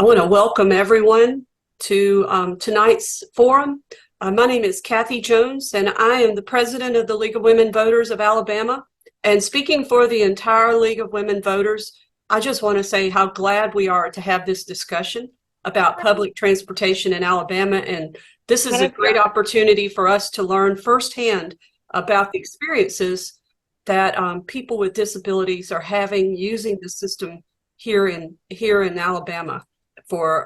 I want to welcome everyone to tonight's forum. My name is Kathy Jones, and I am the president of the League of Women Voters of Alabama. And speaking for the entire League of Women Voters, I just want to say how glad we are to have this discussion about public transportation in Alabama. And this is a great opportunity for us to learn firsthand about the experiences that people with disabilities are having using the system here in Alabama for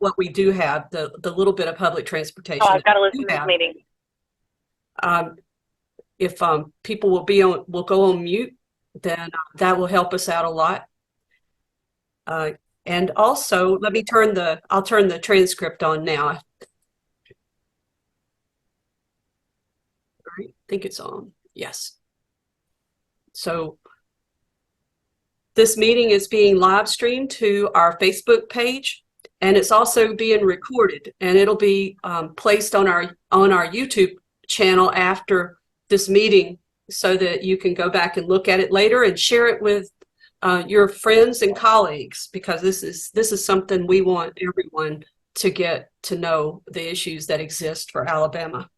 what we do have, the little bit of public transportation. Oh, I've got to listen to this meeting. If people will go on mute, then that will help us out a lot. And also, let me I'll turn the transcript on now. All right, I think it's on. Yes. So this meeting is being live streamed to our Facebook page, and it's also being recorded, and it'll be placed on our YouTube channel after this meeting, so that you can go back and look at it later and share it with your friends and colleagues, because this is something we want everyone to get to know, the issues that exist for Alabama.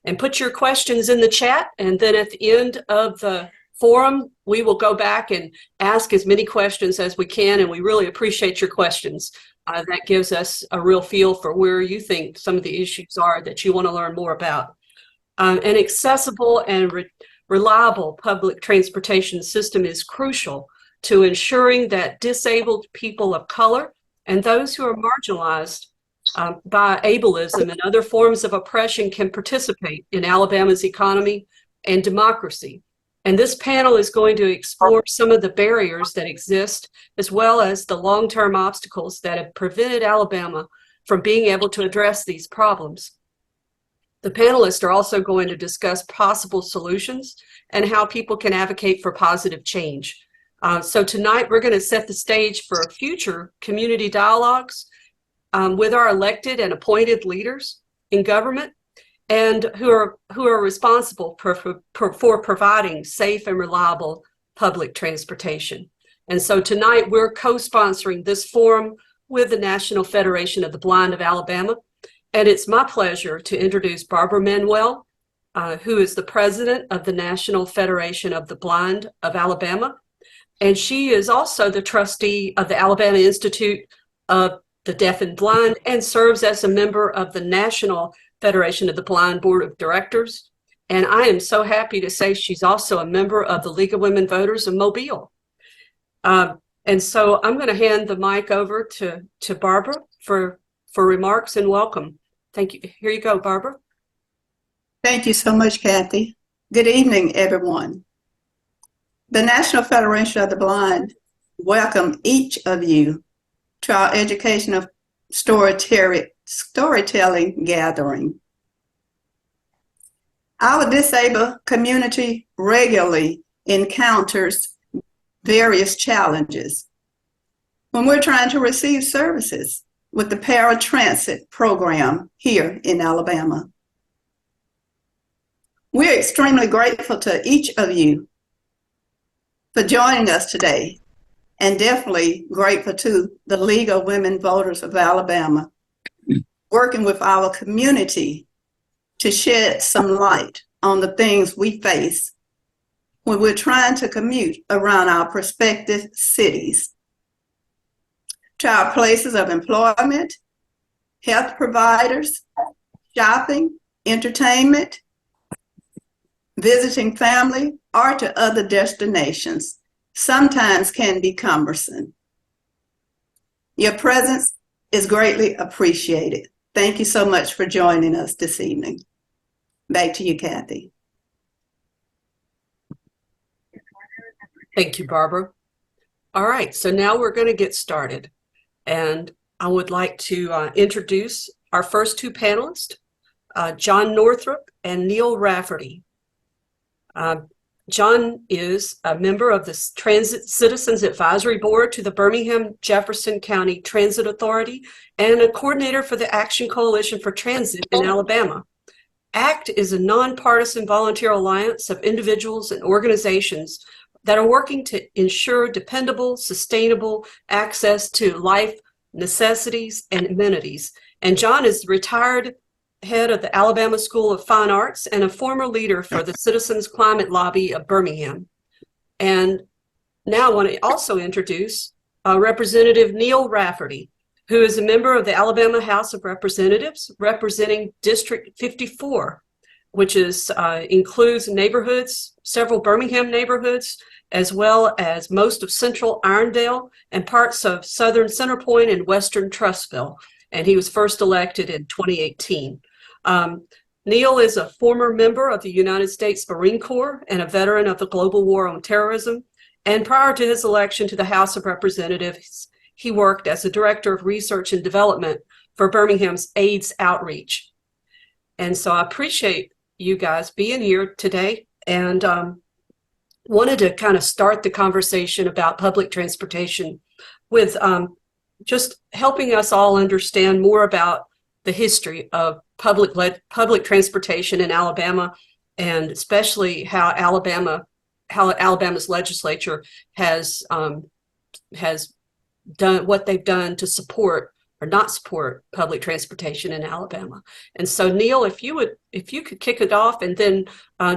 And put your questions in the chat, and then at the end of the forum, we will go back and ask as many questions as we can, and we really appreciate your questions. That gives us a real feel for where you think some of the issues are that you want to learn more about. An accessible and reliable public transportation system is crucial to ensuring that disabled people of color and those who are marginalized by ableism and other forms of oppression can participate in Alabama's economy and democracy. And this panel is going to explore some of the barriers that exist, as well as the long-term obstacles that have prevented Alabama from being able to address these problems. The panelists are also going to discuss possible solutions and how people can advocate for positive change. So tonight we're going to set the stage for future community dialogues with our elected and appointed leaders in government, and who are responsible for providing safe and reliable public transportation. And so tonight we're co-sponsoring this forum with the National Federation of the Blind of Alabama. And it's my pleasure to introduce Barbara Manuel, who is the president of the National Federation of the Blind of Alabama. And she is also the trustee of the Alabama Institute of the Deaf and Blind, and serves as a member of the National Federation of the Blind Board of Directors. And I am so happy to say she's also a member of the League of Women Voters of Mobile. And so I'm going to hand the mic over to Barbara for remarks and welcome. Thank you. Here you go, Barbara. Thank you so much, Kathy. Good evening, everyone. The National Federation of the Blind welcome each of you to our educational storytelling gathering. Our disabled community regularly encounters various challenges when we're trying to receive services with the paratransit program here in Alabama. We're extremely grateful to each of you for joining us today, and definitely grateful to the League of Women Voters of Alabama, working with our community to shed some light on the things we face when we're trying to commute around our prospective cities, to our places of employment, health providers, shopping, entertainment, visiting family, or to other destinations. Sometimes can be cumbersome. Your presence is greatly appreciated. Thank you so much for joining us this evening. Back to you, Kathy. Thank you, Barbara. All right, so now we're going to get started. And I would like to introduce our first two panelists, John Northrop and Neil Rafferty. John is a member of the Transit Citizens Advisory Board to the Birmingham Jefferson County Transit Authority and a coordinator for the Action Coalition for Transit in Alabama. ACT is a nonpartisan volunteer alliance of individuals and organizations that are working to ensure dependable, sustainable access to life necessities and amenities. And John is the retired head of the Alabama School of Fine Arts and a former leader for the Citizens Climate Lobby of Birmingham. And now I want to also introduce Representative Neil Rafferty, who is a member of the Alabama House of Representatives representing District 54, which includes neighborhoods, several Birmingham neighborhoods, as well as most of central Irondale and parts of southern Centerpoint and western Trussville. And he was first elected in 2018. Neil is a former member of the United States Marine Corps and a veteran of the global war on terrorism. And prior to his election to the House of Representatives, he worked as the Director of Research and Development for Birmingham's AIDS outreach. And so I appreciate you guys being here today, and wanted to kind of start the conversation about public transportation with just helping us all understand more about the history of public transportation in Alabama, and especially how Alabama's legislature has done what they've done to support or not support public transportation in Alabama. And so, Neil, if you could kick it off, and then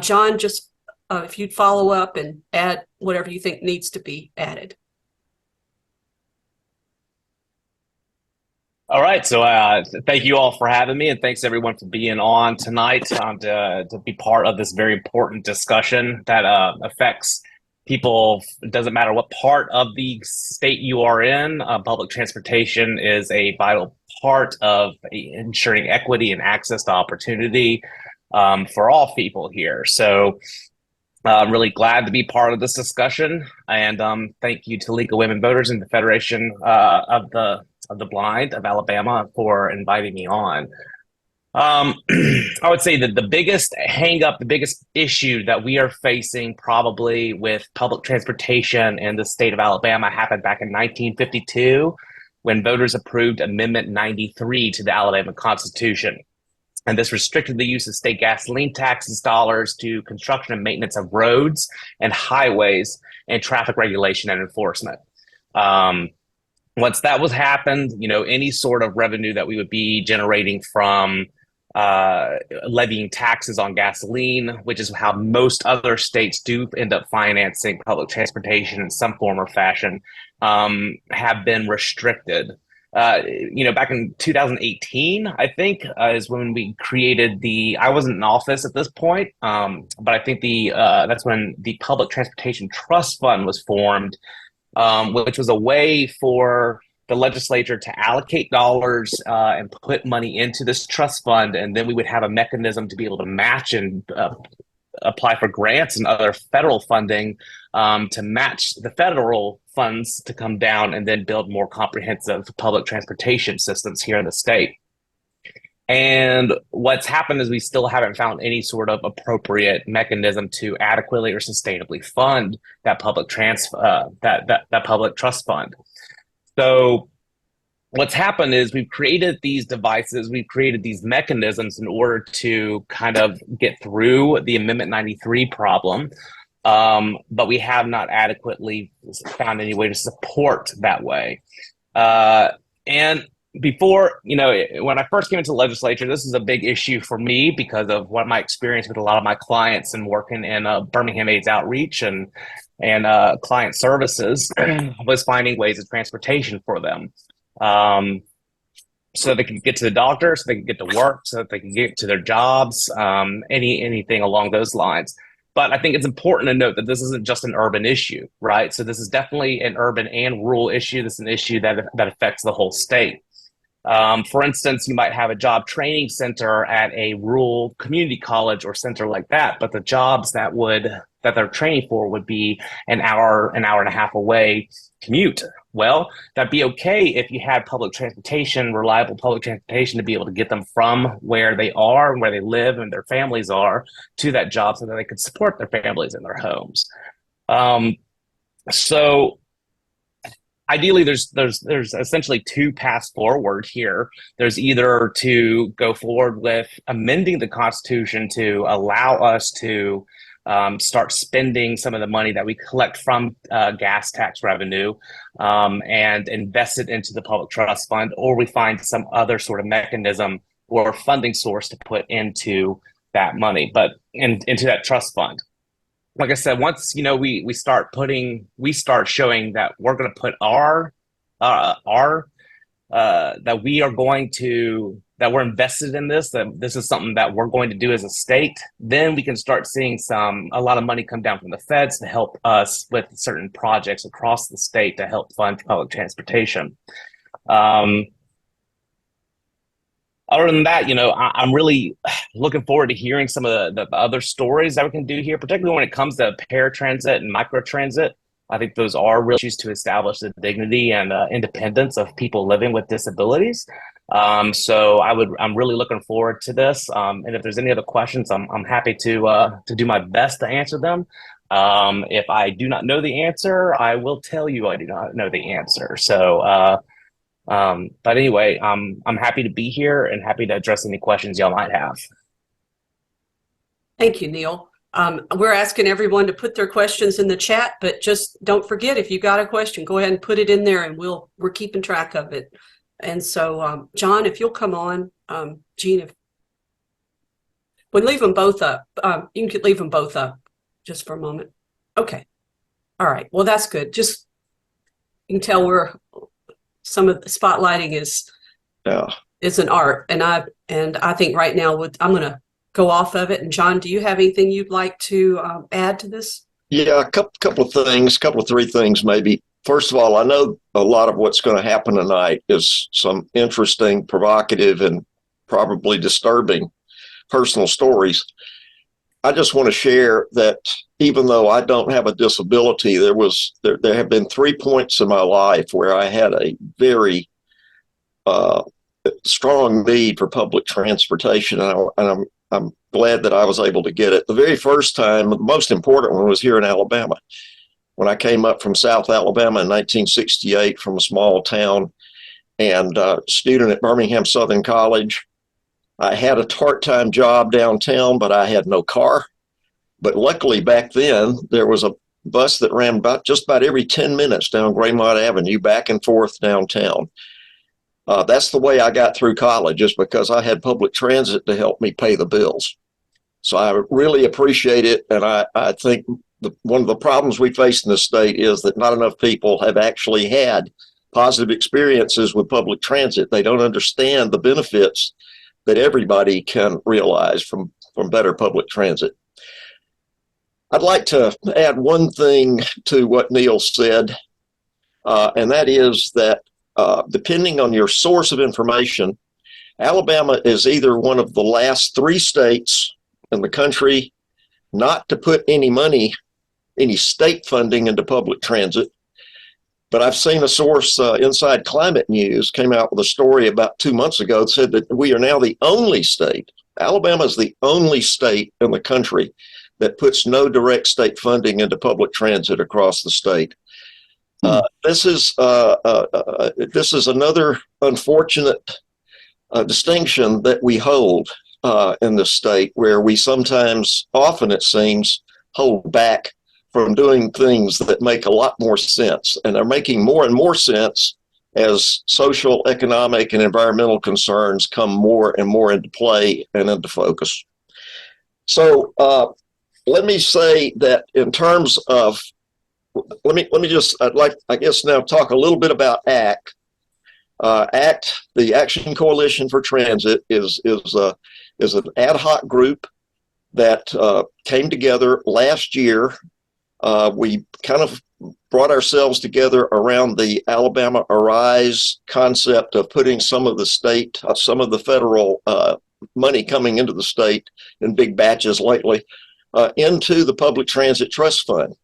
John, just if you'd follow up and add whatever you think needs to be added. All right, so thank you all for having me, and thanks everyone for being on tonight to be part of this very important discussion that affects people. It doesn't matter what part of the state you are in. Public transportation is a vital part of ensuring equity and access to opportunity for all people here. So I'm really glad to be part of this discussion, and thank you to League of Women Voters and the Federation of the Blind of Alabama for inviting me on. I would say that the biggest hang-up, the biggest issue that we are facing probably with public transportation in the state of Alabama happened back in 1952 when voters approved Amendment 93 to the Alabama Constitution. And this restricted the use of state gasoline taxes dollars to construction and maintenance of roads and highways and traffic regulation and enforcement. Once that was happened, any sort of revenue that we would be generating from levying taxes on gasoline, which is how most other states do end up financing public transportation in some form or fashion, have been restricted. Back in 2018, I think, is when we created I wasn't in office at this point, but I think that's when the Public Transportation Trust Fund was formed, which was a way for the legislature to allocate dollars and put money into this trust fund, and then we would have a mechanism to be able to match and apply for grants and other federal funding to match the federal funds to come down and then build more comprehensive public transportation systems here in the state. And what's happened is we still haven't found any sort of appropriate mechanism to adequately or sustainably fund that public that public trust fund. So what's happened is we've created these devices, we've created these mechanisms in order to kind of get through the Amendment 93 problem, but we have not adequately found any way to support that way. And before, when I first came into the legislature, this is a big issue for me because of what my experience with a lot of my clients and working in Birmingham AIDS outreach and client services was finding ways of transportation for them. So they could get to the doctor, so they could get to work, so that they can get to their jobs, anything along those lines. But I think it's important to note that this isn't just an urban issue, right? So this is definitely an urban and rural issue. This is an issue that affects the whole state. For instance, you might have a job training center at a rural community college or center like that, but the jobs that they're training for would be an hour and a half away commute. Well, that'd be okay if you had public transportation, reliable public transportation, to be able to get them from where they are and where they live and their families are to that job so that they could support their families in their homes. So ideally, there's essentially two paths forward here. There's either to go forward with amending the Constitution to allow us to start spending some of the money that we collect from gas tax revenue and invest it into the public trust fund, or we find some other sort of mechanism or funding source to put into that money, but into that trust fund. Like I said, once we start showing that we're going to put that we're invested in this, that this is something that we're going to do as a state, then we can start seeing a lot of money come down from the feds to help us with certain projects across the state to help fund public transportation. Other than that, I'm really looking forward to hearing some of the other stories that we can do here, particularly when it comes to paratransit and microtransit. I think those are real issues to establish the dignity and independence of people living with disabilities. So I'm really looking forward to this. And if there's any other questions, I'm happy to do my best to answer them. If I do not know the answer, I will tell you I do not know the answer. So, but anyway, I'm happy to be here and happy to address any questions y'all might have. Thank you, Neil. We're asking everyone to put their questions in the chat, but just don't forget, if you got a question, go ahead and put it in there and we're keeping track of it. And so, John, if you'll come on, Jean, we'll leave them both up. You can leave them both up just for a moment. Okay. All right. Well, that's good. Just, you can tell some of the spotlighting is an art. And I think right now I'm going to go off of it. And John, do you have anything you'd like to add to this? Yeah, a couple of things, three things maybe. First of all, I know a lot of what's going to happen tonight is some interesting, provocative, and probably disturbing personal stories. I just want to share that even though I don't have a disability, there have been 3 points in my life where I had a very strong need for public transportation, and I'm glad that I was able to get it. The very first time, the most important one, was here in Alabama. When I came up from South Alabama in 1968 from a small town and a student at Birmingham Southern College, I had a part-time job downtown, but I had no car. But luckily back then, there was a bus that ran just about every 10 minutes down Graymont Avenue, back and forth downtown. That's the way I got through college, is because I had public transit to help me pay the bills. So I really appreciate it. And I think one of the problems we face in the state is that not enough people have actually had positive experiences with public transit. They don't understand the benefits that everybody can realize from better public transit. I'd like to add one thing to what Neil said, and that is that depending on your source of information, Alabama is either one of the last 3 states in the country not to put any state funding into public transit. But I've seen a source, Inside Climate News, came out with a story about 2 months ago that said that we are now the only state, Alabama is the only state in the country that puts no direct state funding into public transit across the state. This is another unfortunate distinction that we hold in the state, where we often it seems, hold back from doing things that make a lot more sense, and are making more and more sense as social, economic, and environmental concerns come more and more into play and into focus. So let me say that in terms of, I'd like, I guess, now talk a little bit about ACT. ACT, the Action Coalition for Transit, is an ad hoc group that came together last year. We kind of brought ourselves together around the Alabama Arise concept of putting some of the federal money coming into the state in big batches lately into the Public Transit Trust Fund.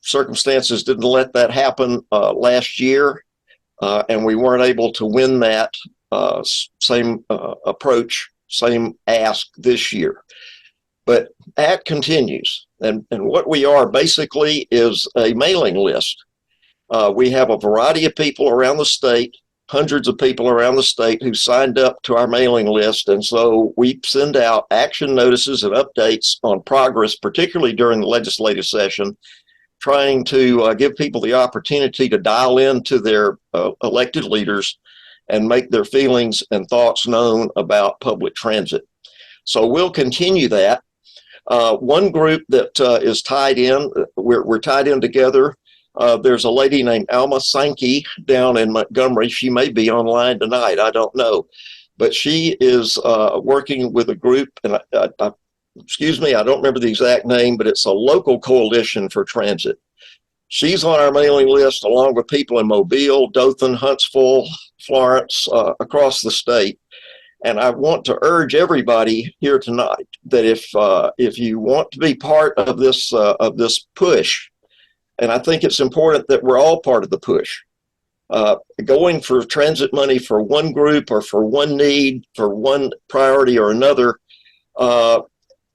Circumstances didn't let that happen last year, and we weren't able to win that same approach, same ask this year. But ACT continues, and what we are basically is a mailing list. We have a variety of people around the state hundreds of people around the state who signed up to our mailing list. And so we send out action notices and updates on progress, particularly during the legislative session, trying to give people the opportunity to dial into their elected leaders and make their feelings and thoughts known about public transit. So we'll continue that. One group that is tied in, we're tied in together. There's a lady named Alma Sankey down in Montgomery. She may be online tonight, I don't know. But she is working with a group, and excuse me, I don't remember the exact name, but it's a local coalition for transit. She's on our mailing list along with people in Mobile, Dothan, Huntsville, Florence, across the state. And I want to urge everybody here tonight that if you want to be part of this push, and I think it's important that we're all part of the push, going for transit money for one group or for one need, for one priority or another,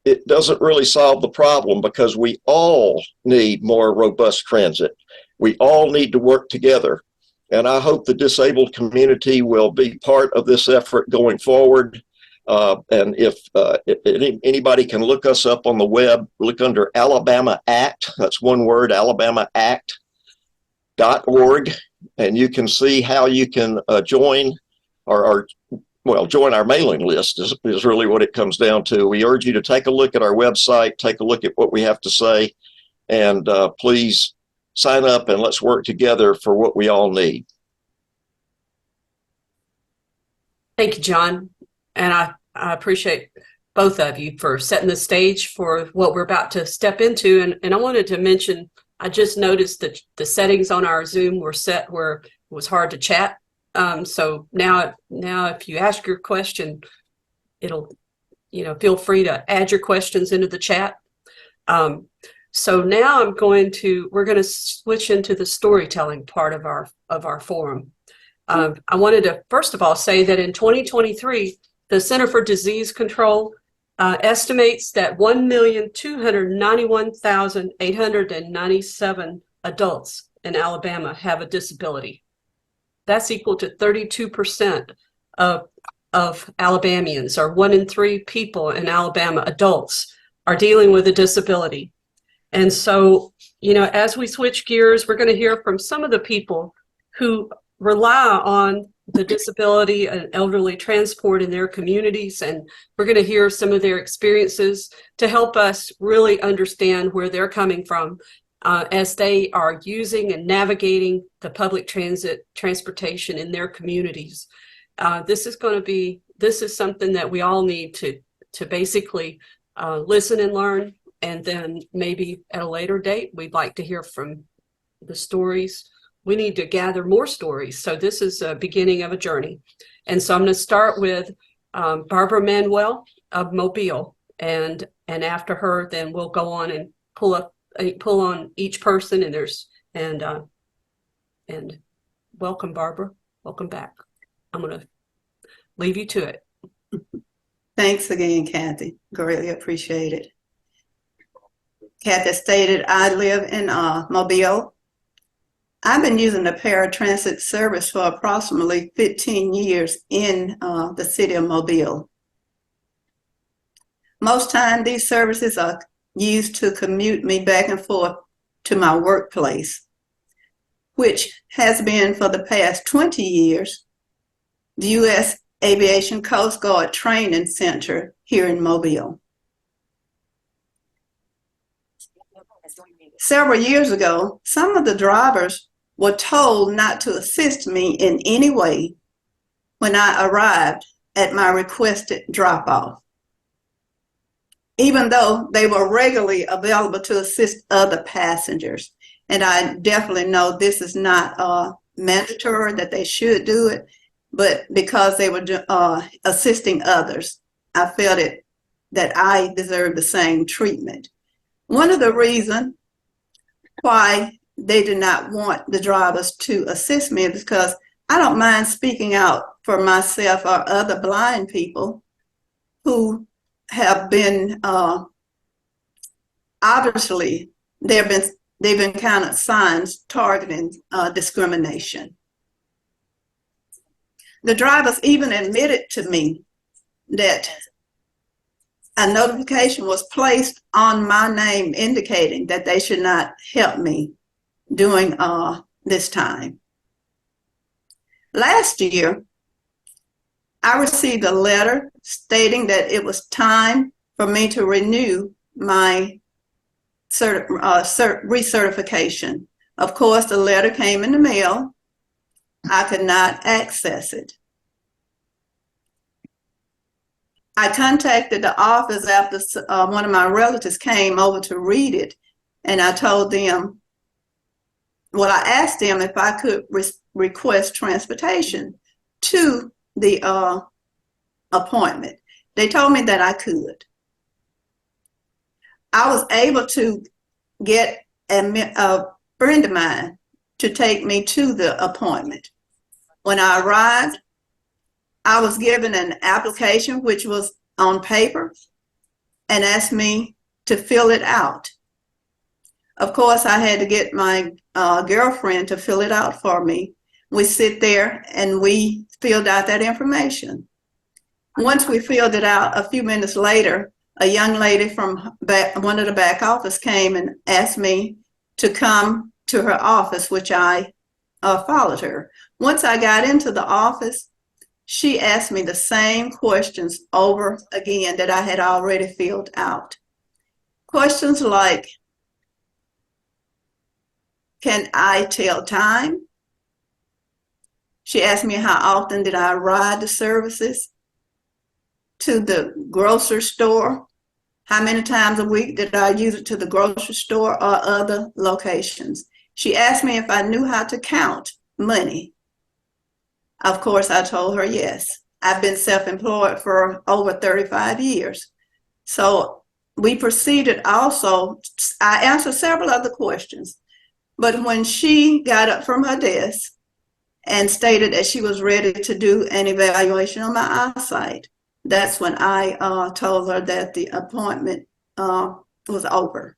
it doesn't really solve the problem, because we all need more robust transit. We all need to work together. And I hope the disabled community will be part of this effort going forward. And if anybody can look us up on the web, look under Alabama Act, that's one word, alabamaact.org, and you can see how you can join join our mailing list is really what it comes down to. We urge you to take a look at our website, take a look at what we have to say, and please sign up and let's work together for what we all need. Thank you, John. And I appreciate both of you for setting the stage for what we're about to step into. And I wanted to mention, I just noticed that the settings on our Zoom were set where it was hard to chat. So now if you ask your question, it'll, feel free to add your questions into the chat. So now we're going to switch into the storytelling part of our forum. I wanted to first of all say that in 2023, the Center for Disease Control estimates that 1,291,897 adults in Alabama have a disability. That's equal to 32% of Alabamians, or 1 in 3 people in Alabama, adults, are dealing with a disability. And so, as we switch gears, we're going to hear from some of the people who rely on the disability and elderly transport in their communities. And we're going to hear some of their experiences to help us really understand where they're coming from as they are using and navigating the public transportation in their communities. This is something that we all need to basically listen and learn. And then maybe at a later date, we'd like to hear from the stories. We need to gather more stories. So this is a beginning of a journey. And so I'm going to start with Barbara Manuel of Mobile. And after her, then we'll go on and pull on each person, and welcome, Barbara. Welcome back. I'm going to leave you to it. Thanks again, Kathy. Greatly appreciate it. Kathy stated, I live in Mobile. I've been using the paratransit service for approximately 15 years in the city of Mobile. Most time these services are used to commute me back and forth to my workplace, which has been for the past 20 years, the U.S. Aviation Coast Guard Training Center here in Mobile. Several years ago, some of the drivers were told not to assist me in any way when I arrived at my requested drop-off, even though they were regularly available to assist other passengers. And I definitely know this is not mandatory that they should do it, but because they were assisting others, I felt that I deserved the same treatment. One of the reasons why they do not want the drivers to assist me is because I don't mind speaking out for myself or other blind people who have been obviously they've encountered signs targeting discrimination. The drivers even admitted to me that a notification was placed on my name indicating that they should not help me during this time. Last year, I received a letter stating that it was time for me to renew my recertification. Of course, the letter came in the mail. I could not access it. I contacted the office after one of my relatives came over to read it, and I told them, well, I asked them if I could request transportation to the appointment. They told me that I could. I was able to get a friend of mine to take me to the appointment. When I arrived, I was given an application which was on paper and asked me to fill it out. Of course, I had to get my girlfriend to fill it out for me. We sit there and we filled out that information. Once we filled it out, a few minutes later, a young lady from one of the back office came and asked me to come to her office, which I followed her. Once I got into the office, she asked me the same questions over again that I had already filled out. Questions like, can I tell time? She asked me how often did I ride the services to the grocery store? How many times a week did I use it to the grocery store or other locations? She asked me if I knew how to count money. Of course, I told her yes. I've been self-employed for over 35 years. So we proceeded also. I answered several other questions. But when she got up from her desk and stated that she was ready to do an evaluation on my eyesight, that's when I told her that the appointment was over.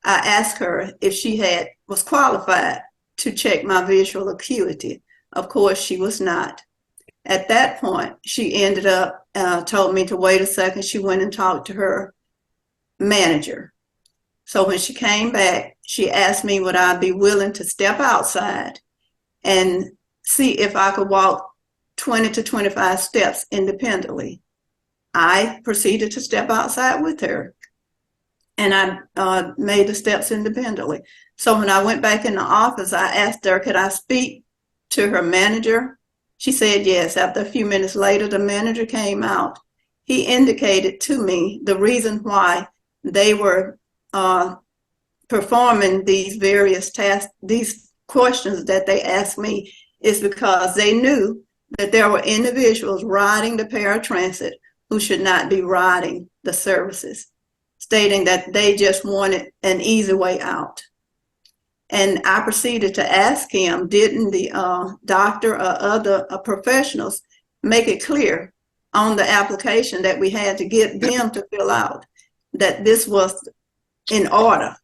I asked her if she was qualified to check my visual acuity. Of course, she was not. At that point, she ended up told me to wait a second. She went and talked to her manager. So when she came back, she asked me would I be willing to step outside and see if I could walk 20 to 25 steps independently. I proceeded to step outside with her, and I made the steps independently. So when I went back in the office, I asked her, could I speak to her manager? She said yes. After a few minutes later, the manager came out. He indicated to me the reason why they were performing these various tasks, these questions that they asked me, is because they knew that there were individuals riding the paratransit who should not be riding the services, stating that they just wanted an easy way out. And I proceeded to ask him, didn't the doctor or other professionals make it clear on the application that we had to get them to fill out that this was in order?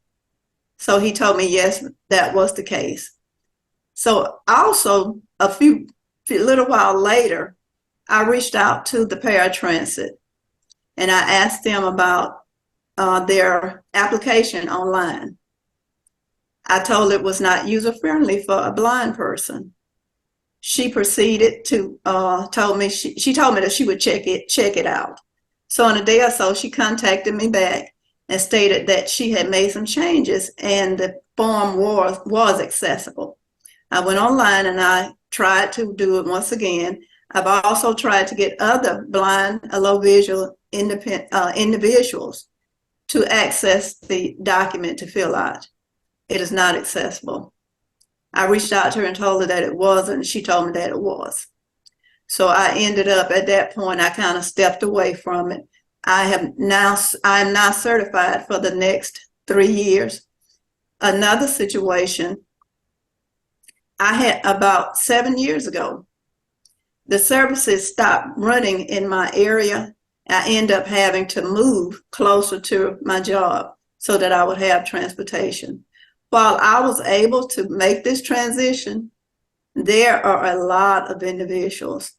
So he told me, yes, that was the case. So also a little while later, I reached out to the paratransit and I asked them about their application online. I told it was not user-friendly for a blind person. She proceeded to told me that she would check it out. So in a day or so, she contacted me back and stated that she had made some changes and the form was accessible. I went online and I tried to do it once again. I've also tried to get other blind, low visual individuals to access the document to fill out. It is not accessible. I reached out to her and told her that it wasn't. She told me that it was. So I ended up at that point, I kind of stepped away from it. I am now certified for the next 3 years. Another situation I had about 7 years ago. The services stopped running in my area. I ended up having to move closer to my job so that I would have transportation. While I was able to make this transition, there are a lot of individuals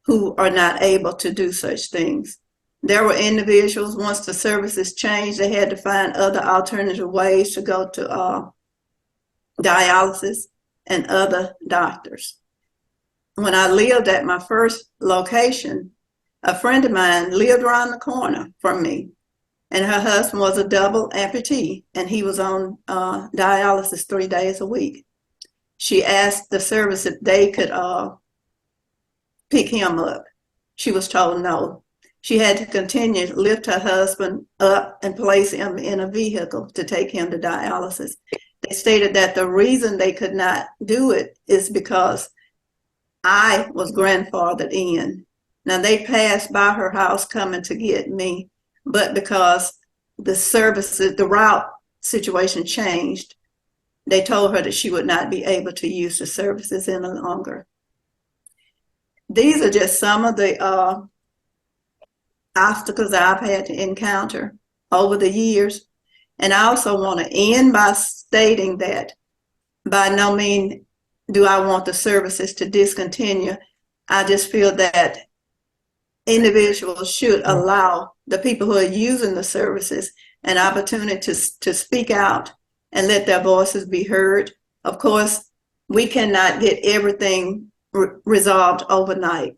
who are not able to do such things. There were individuals, once the services changed, they had to find other alternative ways to go to dialysis and other doctors. When I lived at my first location, a friend of mine lived around the corner from me, and her husband was a double amputee, and he was on dialysis 3 days a week. She asked the service if they could pick him up. She was told no. She had to continue to lift her husband up and place him in a vehicle to take him to dialysis. They stated that the reason they could not do it is because I was grandfathered in. Now, they passed by her house coming to get me, but because the services, the route situation changed, they told her that she would not be able to use the services any longer. These are just some of the obstacles I've had to encounter over the years. And I also want to end by stating that by no means do I want the services to discontinue. I just feel that individuals should allow the people who are using the services an opportunity to speak out and let their voices be heard. Of course, we cannot get everything resolved overnight,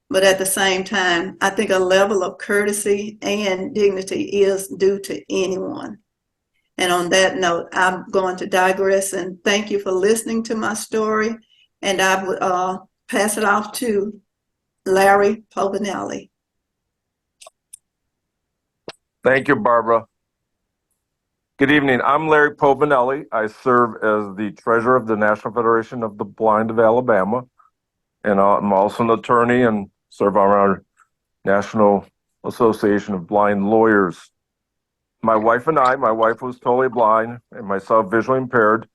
but at the same time, I think a level of courtesy and dignity is due to anyone. And on that note, I'm going to digress and thank you for listening to my story. And I would pass it off to Larry Povinelli. Thank you, Barbara. Good evening. I'm Larry Povinelli. I serve as the treasurer of the National Federation of the Blind of Alabama. And I'm also an attorney and serve on our National Association of Blind Lawyers. My wife and I, my wife was totally blind and myself visually impaired.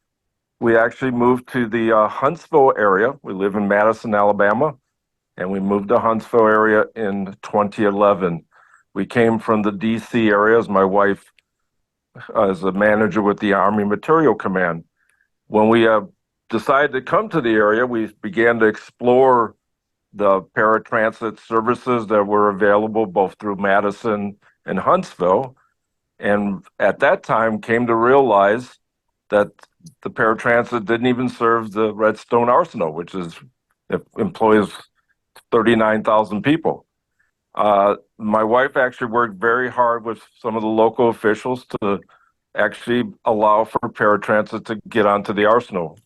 We actually moved to the Huntsville area. We live in Madison, Alabama, and we moved to Huntsville area in 2011. We came from the DC area as my wife as a manager with the Army Material Command. When we decided to come to the area, we began to explore the paratransit services that were available both through Madison and Huntsville. And at that time came to realize that the paratransit didn't even serve the Redstone Arsenal, which employs 39,000 people. My wife actually worked very hard with some of the local officials to actually allow for paratransit to get onto the Arsenal,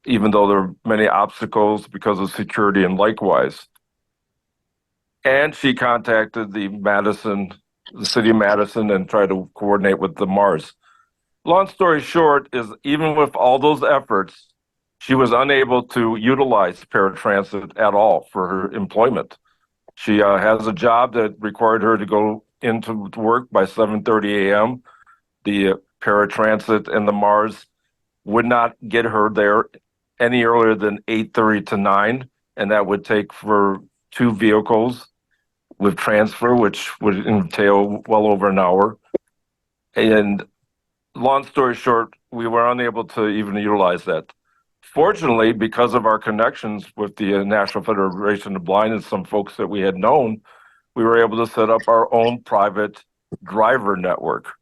even though there are many obstacles because of security and likewise. And she contacted the city of Madison and tried to coordinate with the Mars. Long story short is even with all those efforts, she was unable to utilize paratransit at all for her employment. She has a job that required her to go into work by 7:30 a.m. The paratransit and the Mars would not get her there any earlier than 8:30 to 9, and that would take for 2 vehicles with transfer, which would entail well over an hour. And long story short, we were unable to even utilize that. Fortunately, because of our connections with the National Federation of Blind and some folks that we had known, we were able to set up our own private driver network.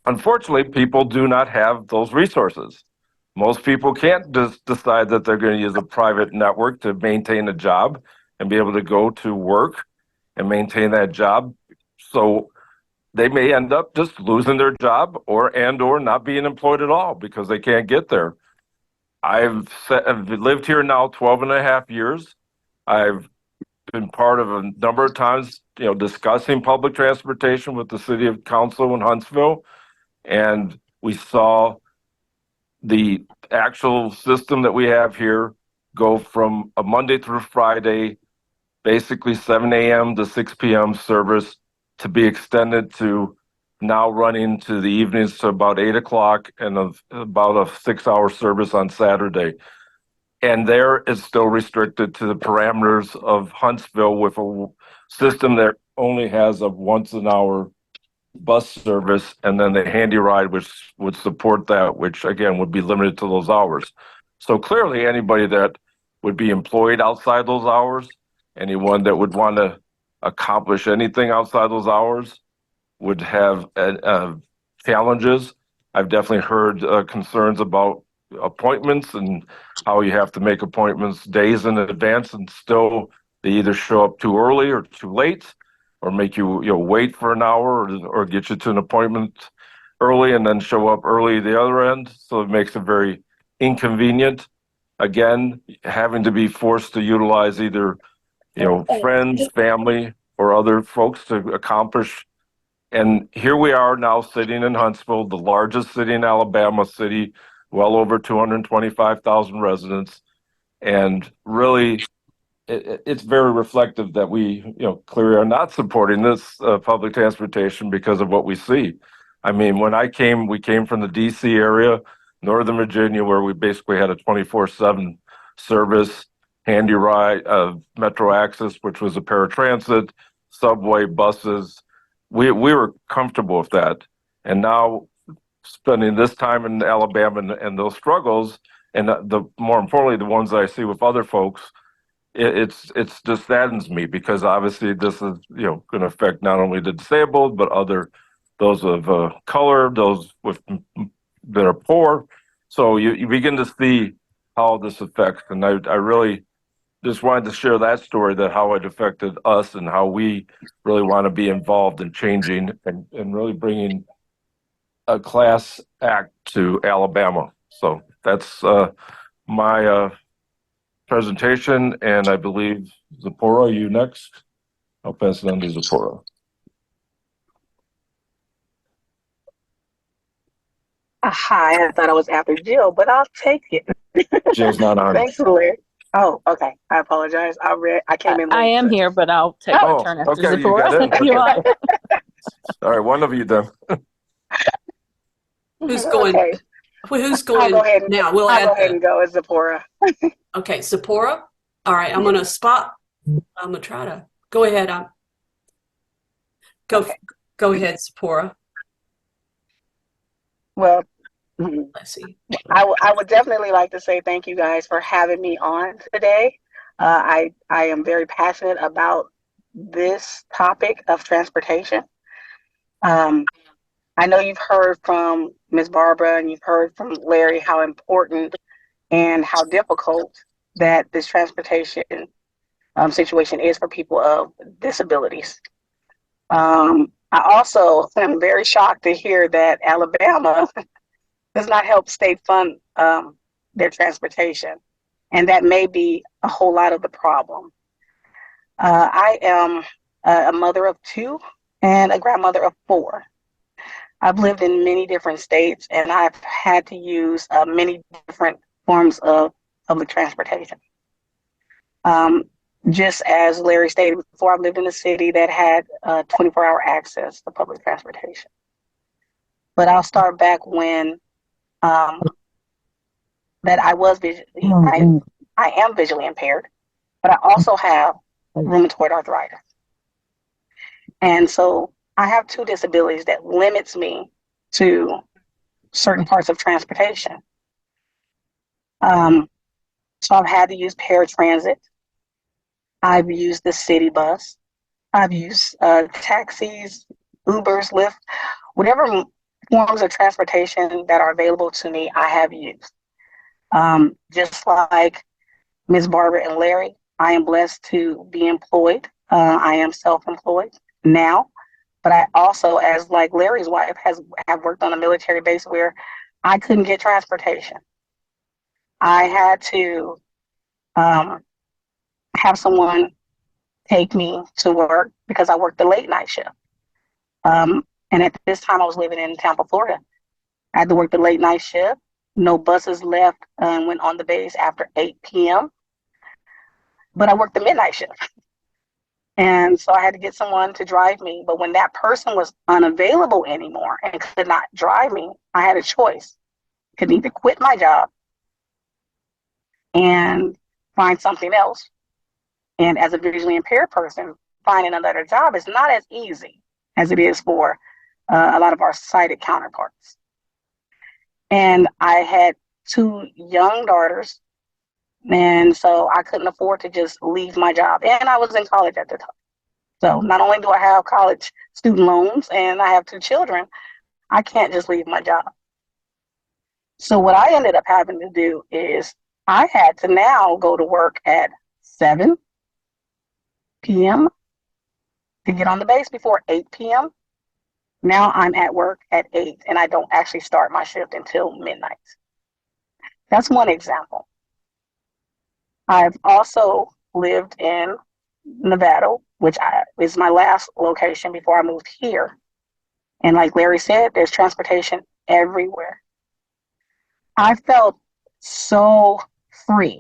Unfortunately, people do not have those resources. Most people can't just decide that they're going to use a private network to maintain a job and be able to go to work and maintain that job. So they may end up just losing their job or not being employed at all because they can't get there. I've lived here now 12 and a half years. I've been part of a number of times, discussing public transportation with the city council in Huntsville. And we saw the actual system that we have here go from a Monday through Friday, basically 7 a.m. to 6 p.m. service to be extended to now running to the evenings to about 8 o'clock and about a 6-hour service on Saturday. And there is still restricted to the parameters of Huntsville with a system that only has a once an hour bus service and then the handy ride, which would support that, which again would be limited to those hours. So clearly, anybody that would be employed outside those hours, anyone that would want to accomplish anything outside those hours would have challenges. I've definitely heard concerns about appointments and how you have to make appointments days in advance, and still they either show up too early or too late, or make you wait for an hour, or get you to an appointment early and then show up early the other end. So it makes it very inconvenient. Again, having to be forced to utilize either friends, family, or other folks to accomplish. And here we are now sitting in Huntsville, the largest city in Alabama, city, well over 225,000 residents. And really, it's very reflective that we, clearly are not supporting this public transportation because of what we see. I mean, when we came from the DC area, Northern Virginia, where we basically had a 24/7 service, handy ride, Metro Access, which was a paratransit, subway, buses. We were comfortable with that. And now spending this time in Alabama and those struggles, and more importantly, the ones that I see with other folks, it's just saddens me, because obviously this is going to affect not only the disabled but those of color, those that are poor. So you begin to see how this affects, and I really just wanted to share that story, that how it affected us and how we really want to be involved in changing and really bringing a class act to Alabama. So that's my presentation, and I believe, Zippora, you next? I'll pass it on to Zippora. Hi, I thought I was after Jill, but I'll take it. Jill's not on. Thanks, Larry. Oh, okay. I apologize. I came in late. I am here, but I'll take my Oh, turn after okay, you Zippora. got in. You want? All right, one of you then. Who's going? Okay. Who's I'll going go ahead. now? We'll I'll add go ahead and go as Zippora. Okay, Zippora. All right, I'm gonna try to go ahead. Go Okay. go ahead, Zippora. Well, Let's see. I would definitely like to say thank you guys for having me on today. I am very passionate about this topic of transportation. I know you've heard from Ms. Barbara and you've heard from Larry how important and how difficult that this transportation situation is for people of disabilities. I also am very shocked to hear that Alabama does not help state fund their transportation, and that may be a whole lot of the problem. I am a mother of 2 and a grandmother of 4. I've lived in many different states, and I've had to use many different forms of public transportation. Just as Larry stated before, I've lived in a city that had 24-hour access to public transportation. But I'll start back when that I was I am visually impaired, but I also have rheumatoid arthritis. And so I have 2 disabilities that limits me to certain parts of transportation. So I've had to use paratransit. I've used the city bus. I've used taxis, Ubers, Lyft, whatever forms of transportation that are available to me, I have used. Just like Ms. Barbara and Larry, I am blessed to be employed. I am self-employed now, but I also, as like Larry's wife, have worked on a military base where I couldn't get transportation. I had to have someone take me to work because I worked the late night shift. And at this time I was living in Tampa, Florida. I had to work the late night shift. No buses left and went on the base after 8 p.m. But I worked the midnight shift. And so I had to get someone to drive me. But when that person was unavailable anymore and could not drive me, I had a choice. Could either quit my job and find something else. And as a visually impaired person, finding another job is not as easy as it is for a lot of our sighted counterparts. And I had two young daughters, and so I couldn't afford to just leave my job. And I was in college at the time. So not only do I have college student loans and I have two children, I can't just leave my job. So what I ended up having to do is I had to now go to work at 7 p.m. to get on the base before 8 p.m. Now I'm at work at 8 and I don't actually start my shift until midnight. That's one example. I've also lived in Nevada, which is my last location before I moved here. And like Larry said, there's transportation everywhere. I felt so free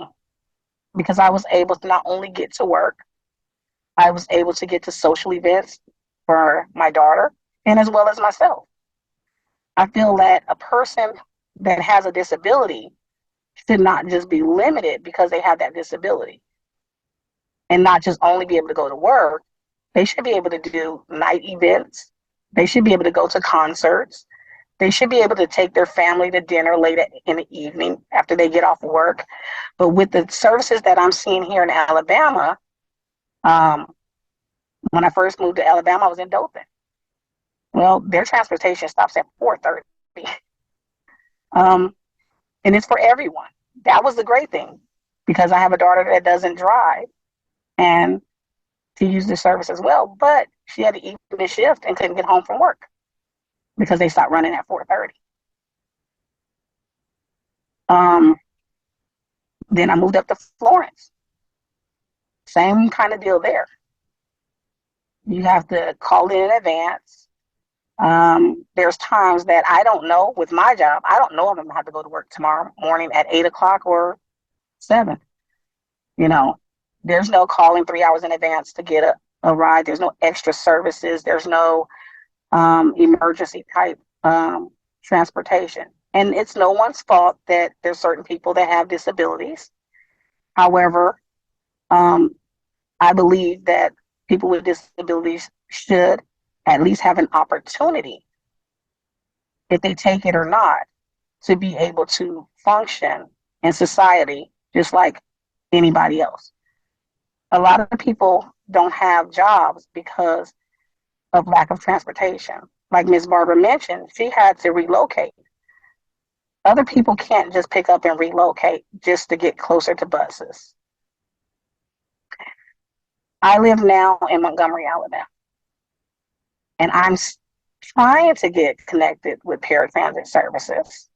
because I was able to not only get to work, I was able to get to social events for my daughter and as well as myself. I feel that a person that has a disability should not just be limited because they have that disability and not just only be able to go to work. They should be able to do night events. They should be able to go to concerts. They should be able to take their family to dinner late in the evening after they get off work. But with the services that I'm seeing here in Alabama, when I first moved to Alabama, I was in Dothan. Well, their transportation stops at 4:30. And it's for everyone. That was the great thing because I have a daughter that doesn't drive and to use the service as well. But she had to eat the shift and couldn't get home from work because they stopped running at 4:30. Then I moved up to Florence. Same kind of deal there. You have to call in advance. There's times that I don't know with my job. I don't know if I'm gonna have to go to work tomorrow morning at 8 o'clock or 7. There's no calling 3 hours in advance to get a ride. There's no extra services. There's no emergency type transportation. And it's no one's fault that there's certain people that have disabilities. However, I believe that people with disabilities should at least have an opportunity, if they take it or not, to be able to function in society just like anybody else. A lot of people don't have jobs because of lack of transportation. Like Ms. Barbara mentioned, she had to relocate. Other people can't just pick up and relocate just to get closer to buses. I live now in Montgomery, Alabama, and I'm trying to get connected with paratransit services.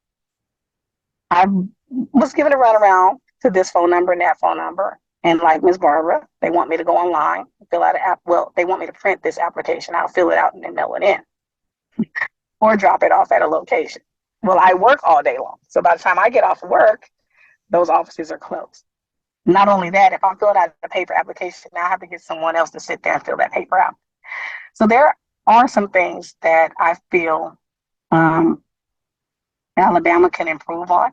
I was given a runaround to this phone number and that phone number. And like Ms. Barbara, they want me to go online, fill out an app. Well, they want me to print this application. I'll fill it out and then mail it in or drop it off at a location. Well, I work all day long. So by the time I get off of work, those offices are closed. Not only that, if I'm filling out a paper application, now I have to get someone else to sit there and fill that paper out. So there are some things that I feel Alabama can improve on.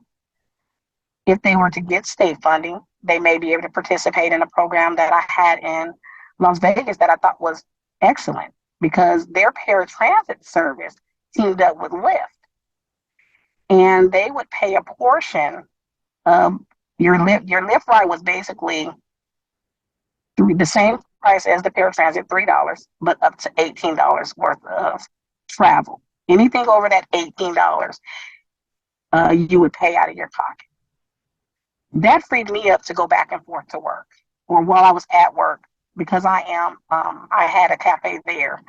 If they were to get state funding, they may be able to participate in a program that I had in Las Vegas that I thought was excellent because their paratransit service teamed up with Lyft. And they would pay a portion of your Lyft ride was basically the same price as the paratransit, $3, but up to $18 worth of travel. Anything over that $18, you would pay out of your pocket. That freed me up to go back and forth to work, or while I was at work, because I had a cafe there.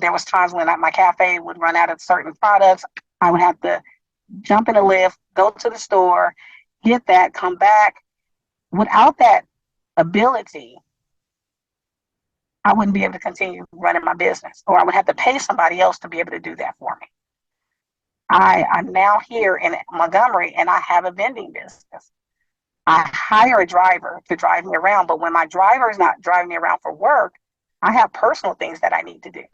There was times when my cafe would run out of certain products. I would have to jump in a Lyft, go to the store, get that, come back. Without that ability, I wouldn't be able to continue running my business, or I would have to pay somebody else to be able to do that for me. I'm now here in Montgomery and I have a vending business. I hire a driver to drive me around, but when my driver is not driving me around for work, I have personal things that I need to do.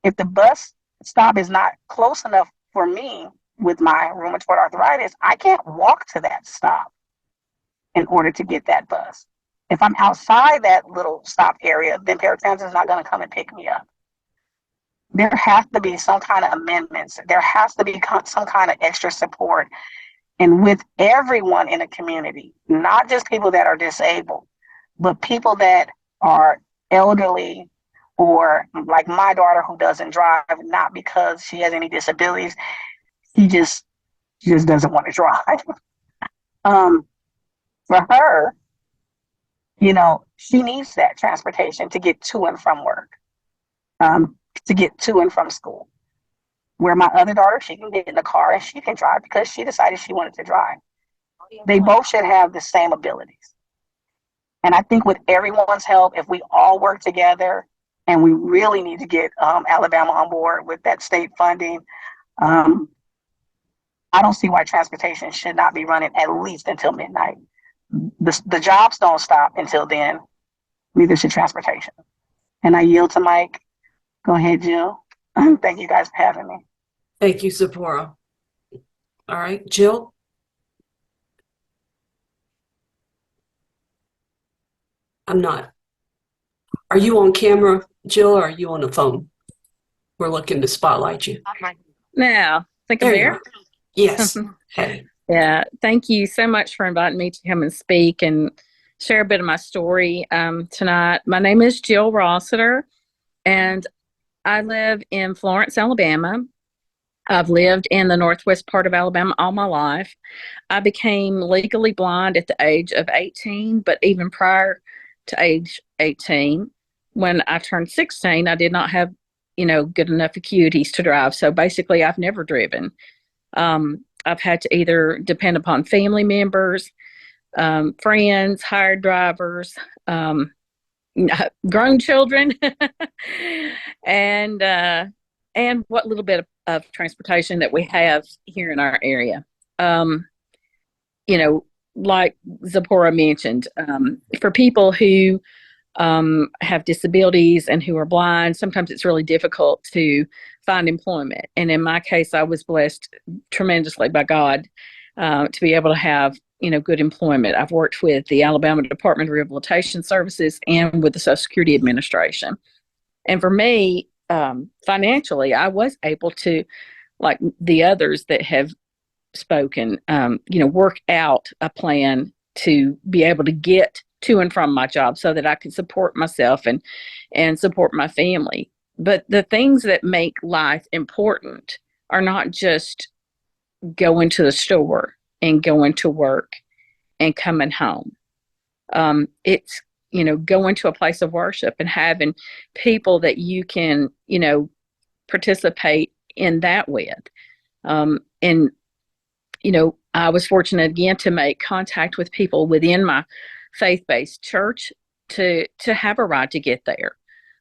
If the bus stop is not close enough for me with my rheumatoid arthritis, I can't walk to that stop in order to get that bus. If I'm outside that little stop area, then paratransit is not going to come and pick me up. there has to be some kind of amendments. There has to be some kind of extra support. And with everyone in the community, not just people that are disabled, but people that are elderly, or like my daughter who doesn't drive, not because she has any disabilities, she just doesn't want to drive. For her, she needs that transportation to get to and from work, to get to and from school. Where my other daughter, she can get in the car and she can drive because she decided she wanted to drive. They both should have the same abilities. And I think with everyone's help, if we all work together, and we really need to get Alabama on board with that state funding, I don't see why transportation should not be running at least until midnight. The jobs don't stop until then, neither should transportation. And I yield to Mike. Go ahead, Jill. Thank you guys for having me. Thank you, Zippora. All right, Jill. I'm not. Are you on camera, Jill, or are you on the phone? We're looking to spotlight you. Now, think There of you there. are. Yes. Hey. Yeah, thank you so much for inviting me to come and speak and share a bit of my story tonight. My name is Jill Rossitor, and I live in Florence, Alabama. I've lived in the northwest part of Alabama all my life. I became legally blind at the age of 18, but even prior to age 18, when I turned 16, I did not have, good enough acuities to drive. So basically, I've never driven. I've had to either depend upon family members, friends, hired drivers, grown children, and what little bit of transportation that we have here in our area. Like Zippora mentioned, for people who have disabilities and who are blind, sometimes it's really difficult to find employment. And in my case, I was blessed tremendously by God to be able to have, good employment. I've worked with the Alabama Department of Rehabilitation Services and with the Social Security Administration. And for me, financially, I was able to, like the others that have spoken, work out a plan to be able to get to and from my job so that I could support myself and support my family. But the things that make life important are not just going to the store and going to work and coming home. It's, going to a place of worship and having people that you can, participate in that with. I was fortunate again to make contact with people within my faith-based church to have a ride to get there.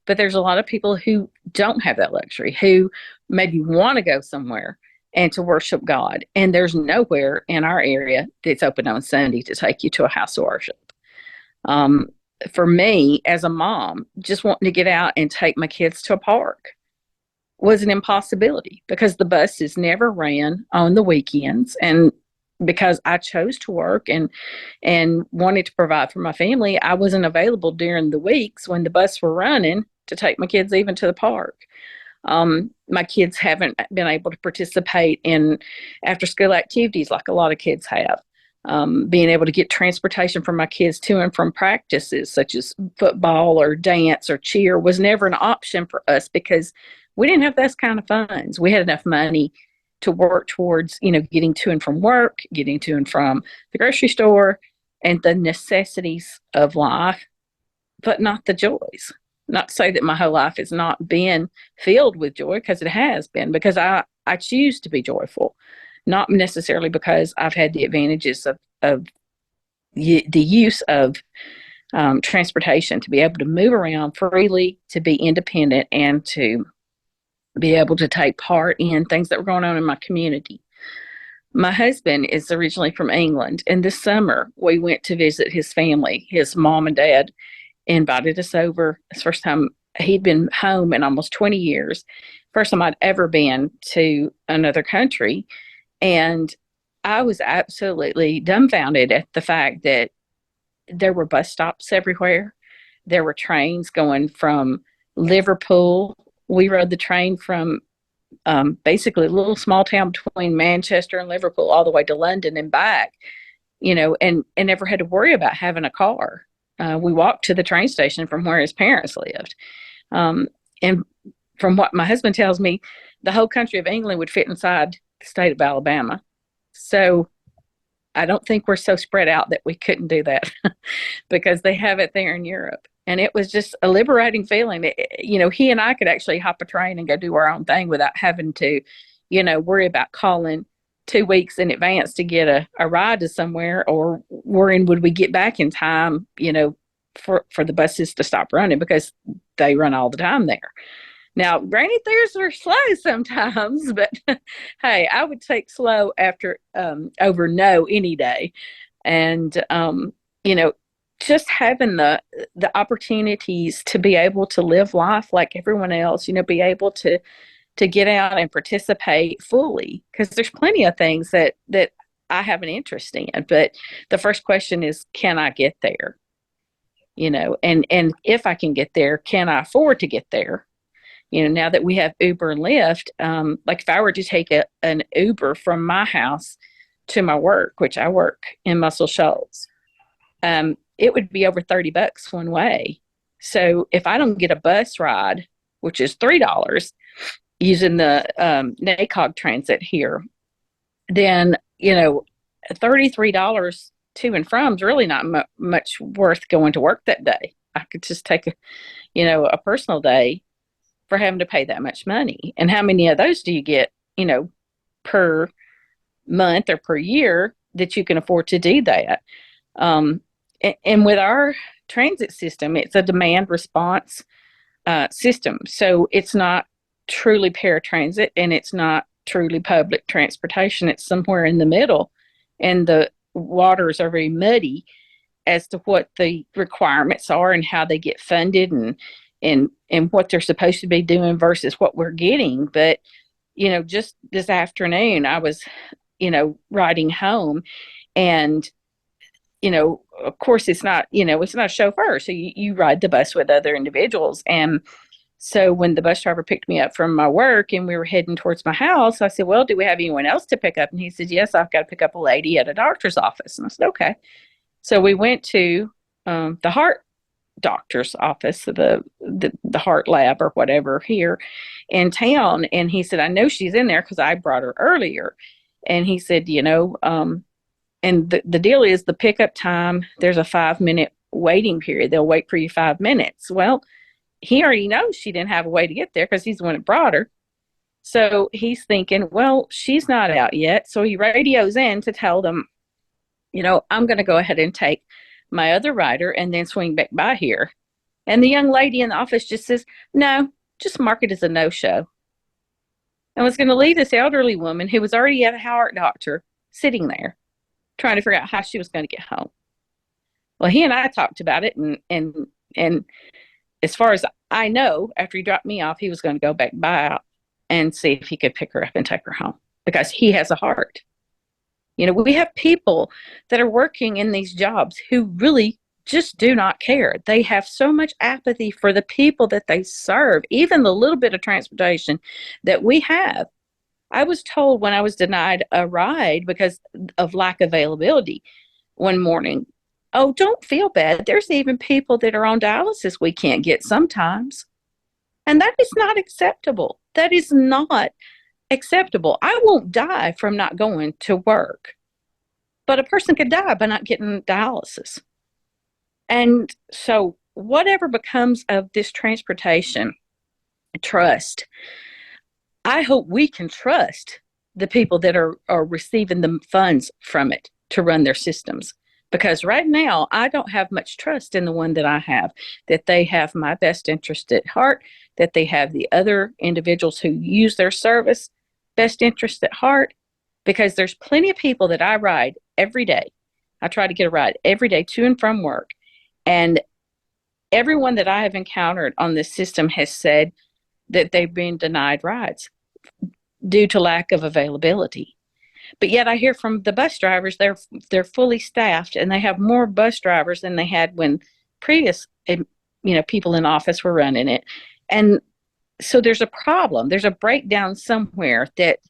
But there's a lot of people who don't have that luxury, who maybe want to go somewhere and to worship God. And there's nowhere in our area that's open on Sunday to take you to a house of worship. For me, as a mom, just wanting to get out and take my kids to a park was an impossibility because the buses never ran on the weekends. And because I chose to work and wanted to provide for my family, I wasn't available during the weeks when the bus were running to take my kids even to the park. My kids haven't been able to participate in after school activities like a lot of kids have. Being able to get transportation for my kids to and from practices such as football or dance or cheer was never an option for us because we didn't have those kind of funds. We had enough money to work towards, getting to and from work, getting to and from the grocery store, and the necessities of life, but not the joys. Not to say that my whole life has not been filled with joy, because it has been, because I choose to be joyful, not necessarily because I've had the advantages of the use of transportation to be able to move around freely, to be independent, and to be able to take part in things that were going on in my community. My husband is originally from England, and this summer we went to visit his family. His mom and dad invited us over. It's the first time he'd been home in almost 20 years. First time I'd ever been to another country. And I was absolutely dumbfounded at the fact that there were bus stops everywhere. There were trains going from Liverpool We rode the train from basically a little small town between Manchester and Liverpool all the way to London and back, and never had to worry about having a car. We walked to the train station from where his parents lived. And from what my husband tells me, the whole country of England would fit inside the state of Alabama. So I don't think we're so spread out that we couldn't do that because they have it there in Europe. And it was just a liberating feeling. He and I could actually hop a train and go do our own thing without having to, worry about calling 2 weeks in advance to get a ride to somewhere, or worrying would we get back in time, for the buses to stop running, because they run all the time there. Now, granted, theirs are slow sometimes, but hey, I would take slow after over no any day. And just having the opportunities to be able to live life like everyone else, be able to get out and participate fully, because there's plenty of things that I have an interest in. But the first question is, can I get there? And if I can get there, can I afford to get there? Now that we have Uber and Lyft, like if I were to take an Uber from my house to my work, which I work in Muscle Shoals, it would be over $30 one way. So if I don't get a bus ride, which is $3 using the NACOG transit here, then, $33 to and from is really not much worth going to work that day. I could just take a personal day for having to pay that much money. And how many of those do you get, per month or per year that you can afford to do that? And with our transit system, it's a demand response system. So it's not truly paratransit and it's not truly public transportation. It's somewhere in the middle. And the waters are very muddy as to what the requirements are and how they get funded and what they're supposed to be doing versus what we're getting. But, just this afternoon, I was, riding home, and, of course it's not a chauffeur. So you ride the bus with other individuals. And so when the bus driver picked me up from my work and we were heading towards my house, I said, well, do we have anyone else to pick up? And he said, yes, I've got to pick up a lady at a doctor's office. And I said, okay. So we went to the heart doctor's office, the heart lab or whatever here in town. And he said, I know she's in there because I brought her earlier. And he said, and the deal is the pickup time, there's a 5-minute waiting period. They'll wait for you 5 minutes. Well, he already knows she didn't have a way to get there because he's the one that brought her. So he's thinking, well, she's not out yet. So he radios in to tell them, I'm going to go ahead and take my other rider and then swing back by here. And the young lady in the office just says, no, just mark it as a no-show. And was going to leave this elderly woman who was already at a heart doctor sitting there trying to figure out how she was going to get home. Well, he and I talked about it, and as far as I know, after he dropped me off, he was going to go back by and see if he could pick her up and take her home because he has a heart. We have people that are working in these jobs who really just do not care. They have so much apathy for the people that they serve, even the little bit of transportation that we have. I was told when I was denied a ride because of lack of availability one morning, oh, don't feel bad. There's even people that are on dialysis we can't get sometimes. And that is not acceptable. That is not acceptable. I won't die from not going to work. But a person could die by not getting dialysis. And so whatever becomes of this transportation, trust, I hope we can trust the people that are receiving the funds from it to run their systems. Because right now, I don't have much trust in the one that I have, that they have my best interest at heart, that they have the other individuals who use their service best interest at heart, because there's plenty of people that I ride every day. I try to get a ride every day to and from work. And everyone that I have encountered on this system has said that they've been denied rides due to lack of availability. But yet I hear from the bus drivers, they're fully staffed and they have more bus drivers than they had when previous people in office were running it. And so there's a problem. There's a breakdown somewhere that,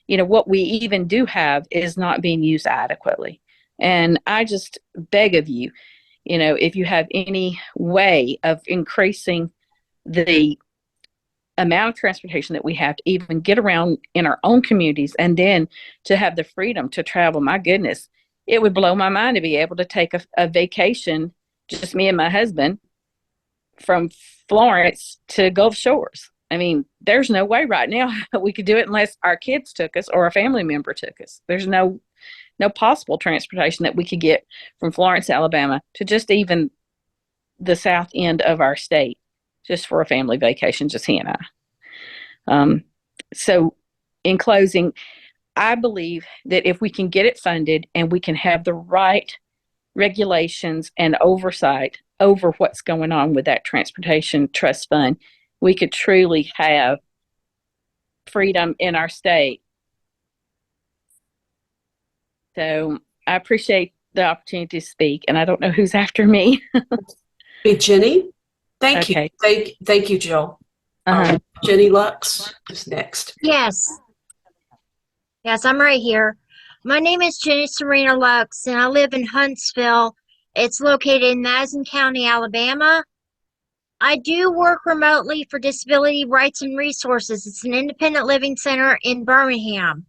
what we even do have is not being used adequately. And I just beg of you, if you have any way of increasing the amount of transportation that we have to even get around in our own communities, and then to have the freedom to travel, my goodness, it would blow my mind to be able to take a vacation, just me and my husband, from Florence to Gulf Shores. I mean, there's no way right now we could do it unless our kids took us or a family member took us. There's no possible transportation that we could get from Florence, Alabama to just even the south end of our state, just for a family vacation, just he and I. So in closing, I believe that if we can get it funded and we can have the right regulations and oversight over what's going on with that transportation trust fund, we could truly have freedom in our state. So I appreciate the opportunity to speak, and I don't know who's after me. Be Jenny. Thank Okay. you. Thank you, Jill. Jenny Lux is next. Yes. Yes, I'm right here. My name is Jenny Serena Lux, and I live in Huntsville. It's located in Madison County, Alabama. I do work remotely for Disability Rights and Resources. It's an independent living center in Birmingham.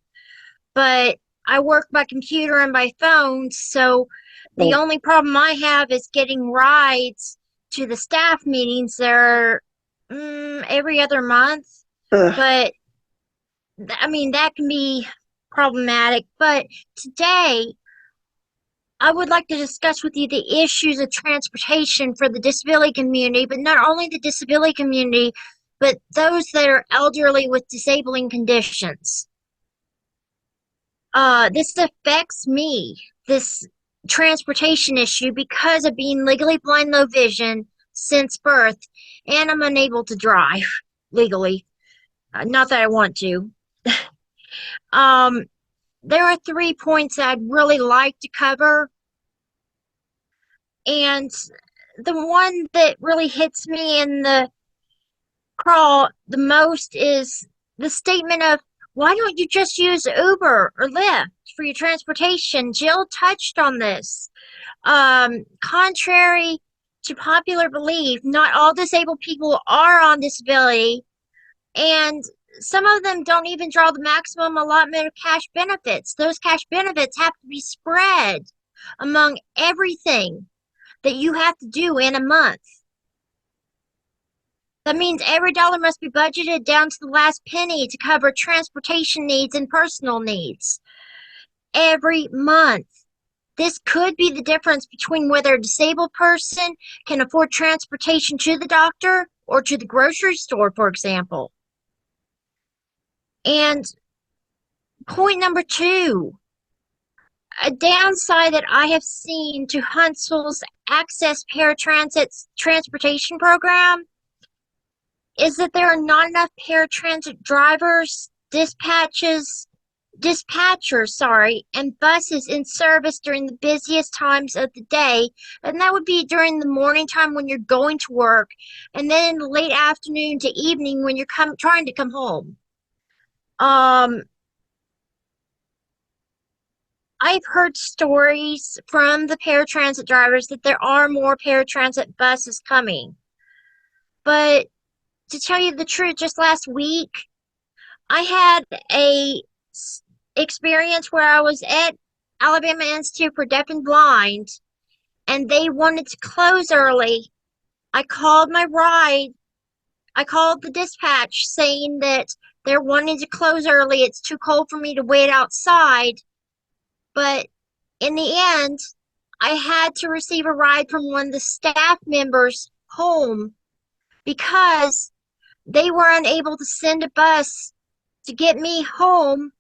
But I work by computer and by phone, so the only problem I have is getting rides to the staff meetings. They're every other month. But I mean, that can be problematic. But today, I would like to discuss with you the issues of transportation for the disability community, but not only the disability community, but those that are elderly with disabling conditions. This affects me, this transportation issue, because of being legally blind, low vision since birth, and I'm unable to drive legally. Not that I want to. There are 3 points I'd really like to cover. And the one that really hits me in the crawl the most is the statement of, why don't you just use Uber or Lyft for your transportation? Jill touched on this. Contrary to popular belief, not all disabled people are on disability, and some of them don't even draw the maximum allotment of cash benefits. Those cash benefits have to be spread among everything that you have to do in a month. That means every dollar must be budgeted down to the last penny to cover transportation needs and personal needs. Every month. This could be the difference between whether a disabled person can afford transportation to the doctor or to the grocery store, for example. And point number 2, a downside that I have seen to Huntsville's Access Paratransit transportation program is that there are not enough paratransit drivers, dispatchers, and buses in service during the busiest times of the day. And that would be during the morning time when you're going to work, and then in the late afternoon to evening when you're trying to come home. I've heard stories from the paratransit drivers that there are more paratransit buses coming. But to tell you the truth, just last week, I had a experience where I was at Alabama Institute for Deaf and Blind, and they wanted to close early. I called the dispatch saying that they're wanting to close early. It's too cold for me to wait outside. But in the end, I had to receive a ride from one of the staff members home because they were unable to send a bus to get me home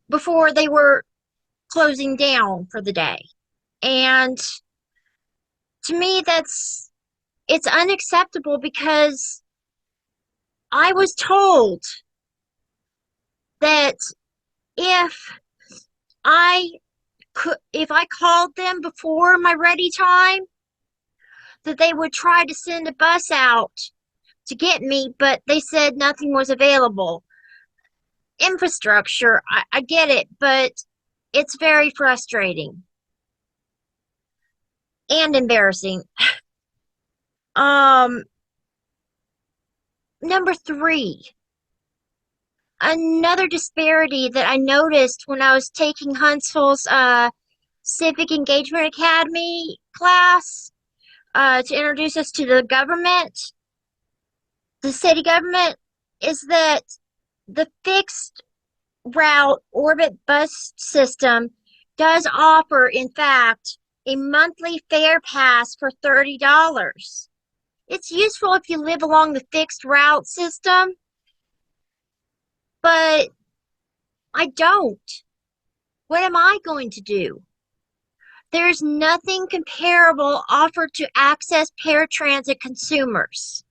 before they were closing down for the day. And to me, it's unacceptable, because I was told that if I called them before my ready time, that they would try to send a bus out to get me, but they said nothing was available. Infrastructure, I get it, but it's very frustrating and embarrassing. Number 3, another disparity that I noticed when I was taking Huntsville's Civic Engagement Academy class to introduce us to the government, the city government, is that the fixed route orbit bus system does offer, in fact, a monthly fare pass for $30. It's useful if you live along the fixed route system, but I don't. What am I going to do? There's nothing comparable offered to access paratransit consumers.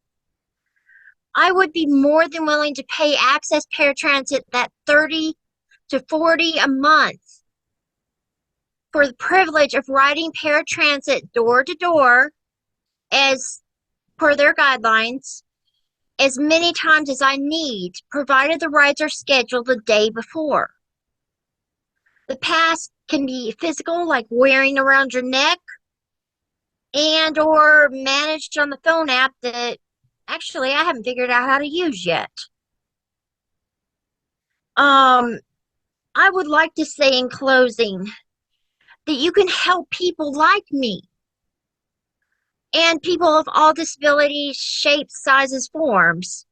I would be more than willing to pay access paratransit that $30 to $40 a month for the privilege of riding paratransit door to door, as per their guidelines, as many times as I need, provided the rides are scheduled the day before. The pass can be physical, like wearing around your neck, and or managed on the phone app that actually I haven't figured out how to use yet. I would like to say in closing that you can help people like me and people of all disabilities, shapes, sizes, forms,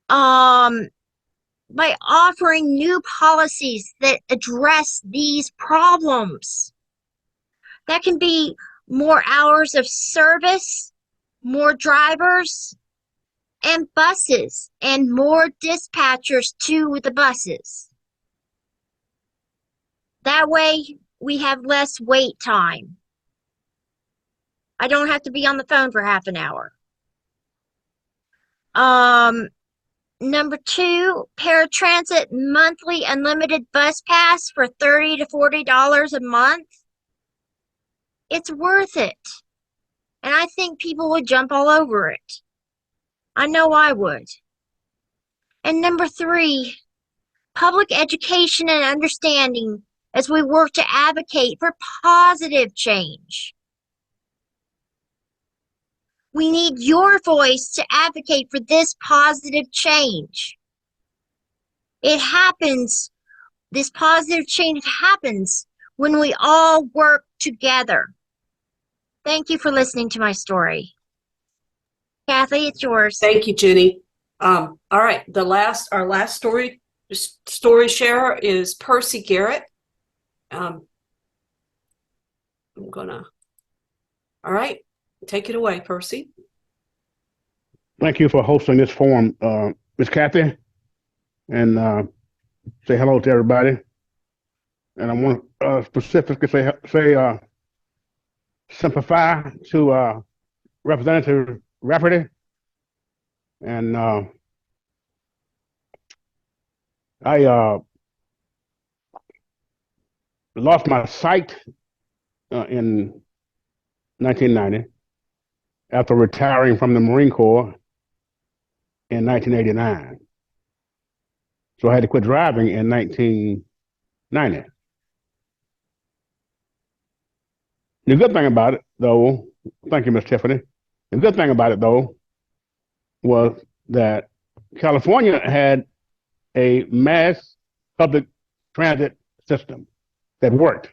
by offering new policies that address these problems. That can be more hours of service, more drivers and buses, and more dispatchers to the buses. That way, we have less wait time. I don't have to be on the phone for half an hour. Number 2, paratransit monthly unlimited bus pass for $30 to $40 a month. It's worth it. And I think people would jump all over it. I know I would. And number 3, public education and understanding as we work to advocate for positive change. We need your voice to advocate for this positive change. It happens, this positive change happens when we all work together. Thank you for listening to my story. Kathy, it's yours. Thank you, Jenny. All right, our last story sharer is Percy Garrett. All right, take it away, Percy. Thank you for hosting this forum, Ms. Kathy, and say hello to everybody. And I want to specifically say simplify to Representative Rafferty. And I lost my sight in 1990 after retiring from the Marine Corps in 1989. So I had to quit driving in 1990. The good thing about it, though, thank you, Ms. Tiffany. The good thing about it, though, was that California had a mass public transit system that worked.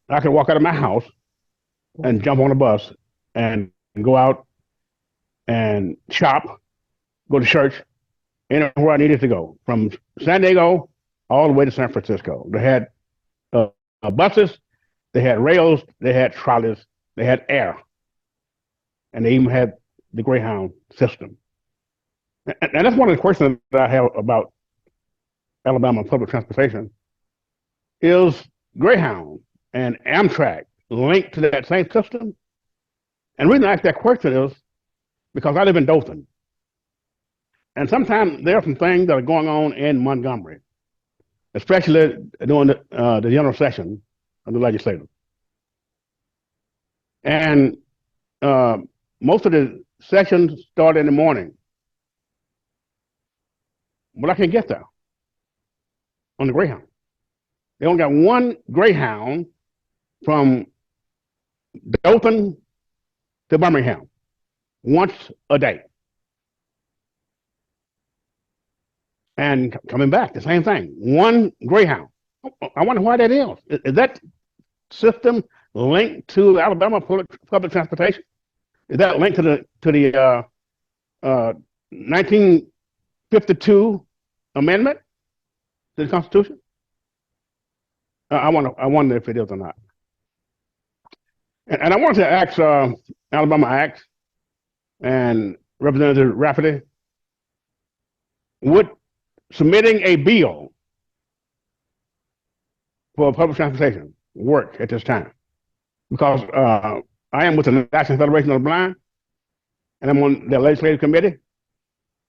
I could walk out of my house and jump on a bus and go out and shop, go to church, anywhere I needed to go, from San Diego all the way to San Francisco. They had buses, they had rails, they had trolleys, they had air, and they even had the Greyhound system. And that's one of the questions that I have about Alabama public transportation. Is Greyhound and Amtrak linked to that same system? And the reason I ask that question is because I live in Dothan. And sometimes there are some things that are going on in Montgomery, especially during the general session of the legislature. And most of the sessions start in the morning. But I can't get there on the Greyhound. They only got one Greyhound from Dothan to Birmingham once a day. And coming back, the same thing. One Greyhound. I wonder why that is. Is that system linked to Alabama public transportation? Is that linked to the 1952 amendment to the Constitution? I wonder if it is or not. And I wanted to ask Alabama Act and Representative Rafferty, would submitting a bill for public transportation work at this time? Because I am with the National Federation of the Blind, and I'm on the legislative committee,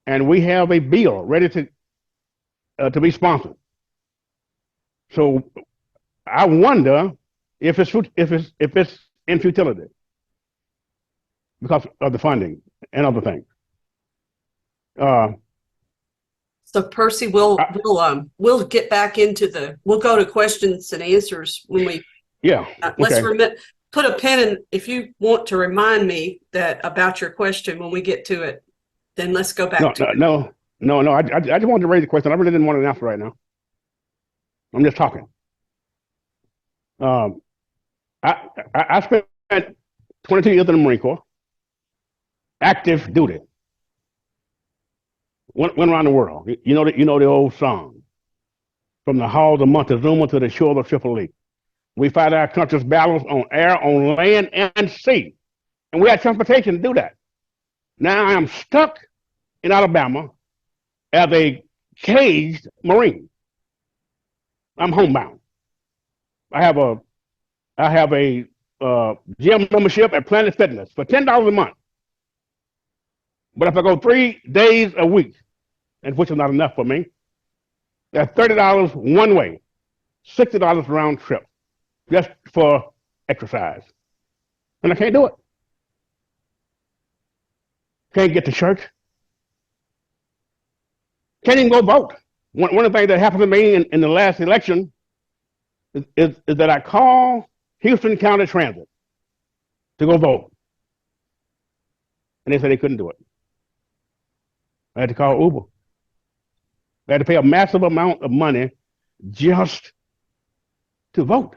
and we have a bill ready to be sponsored. So I wonder if it's in futility because of the funding and other things. So Percy, we'll get back into we'll go to questions and answers when we. Yeah. Let's okay. put a pen in if you want to remind me that about your question when we get to it. Then let's go back to it. No. I just wanted to raise a question. I really didn't want to answer right now. I'm just talking. I spent 22 years in the Marine Corps, active duty. Went around the world. You know the old song, from the halls of Montezuma to the shore of Tripoli. We fight our country's battles on air, on land, and sea, and we had transportation to do that. Now I am stuck in Alabama as a caged Marine. I'm homebound. I have a gym membership at Planet Fitness for $10 a month. But if I go 3 days a week, and which is not enough for me, that's $30 one way, $60 round trip, just for exercise. And I can't do it. Can't get to church. Can't even go vote. One of the things that happened to me in the last election is that I called Houston County Transit to go vote. And they said they couldn't do it. I had to call Uber. I had to pay a massive amount of money just to vote.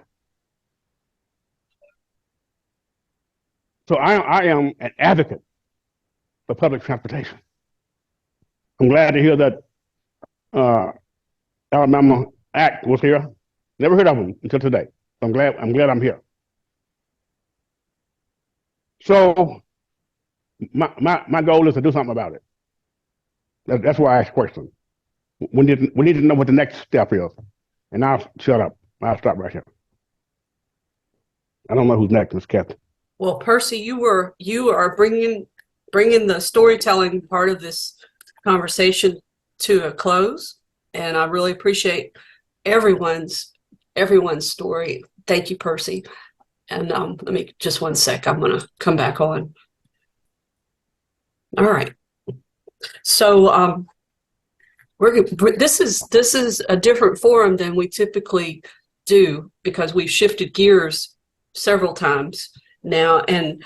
So I am an advocate for public transportation. I'm glad to hear that Alabama Act was here. Never heard of them until today. I'm glad I'm here. So my goal is to do something about it. That's why I asked questions. We need to know what the next step is. And I'll shut up. I'll stop right here. I don't know who's next, Ms. Kathy. Well, Percy, you are bringing the storytelling part of this conversation to a close, and I really appreciate everyone's story. Thank you, Percy. And let me just 1 sec. I'm going to come back on. All right. So this is a different forum than we typically do because we've shifted gears several times now, and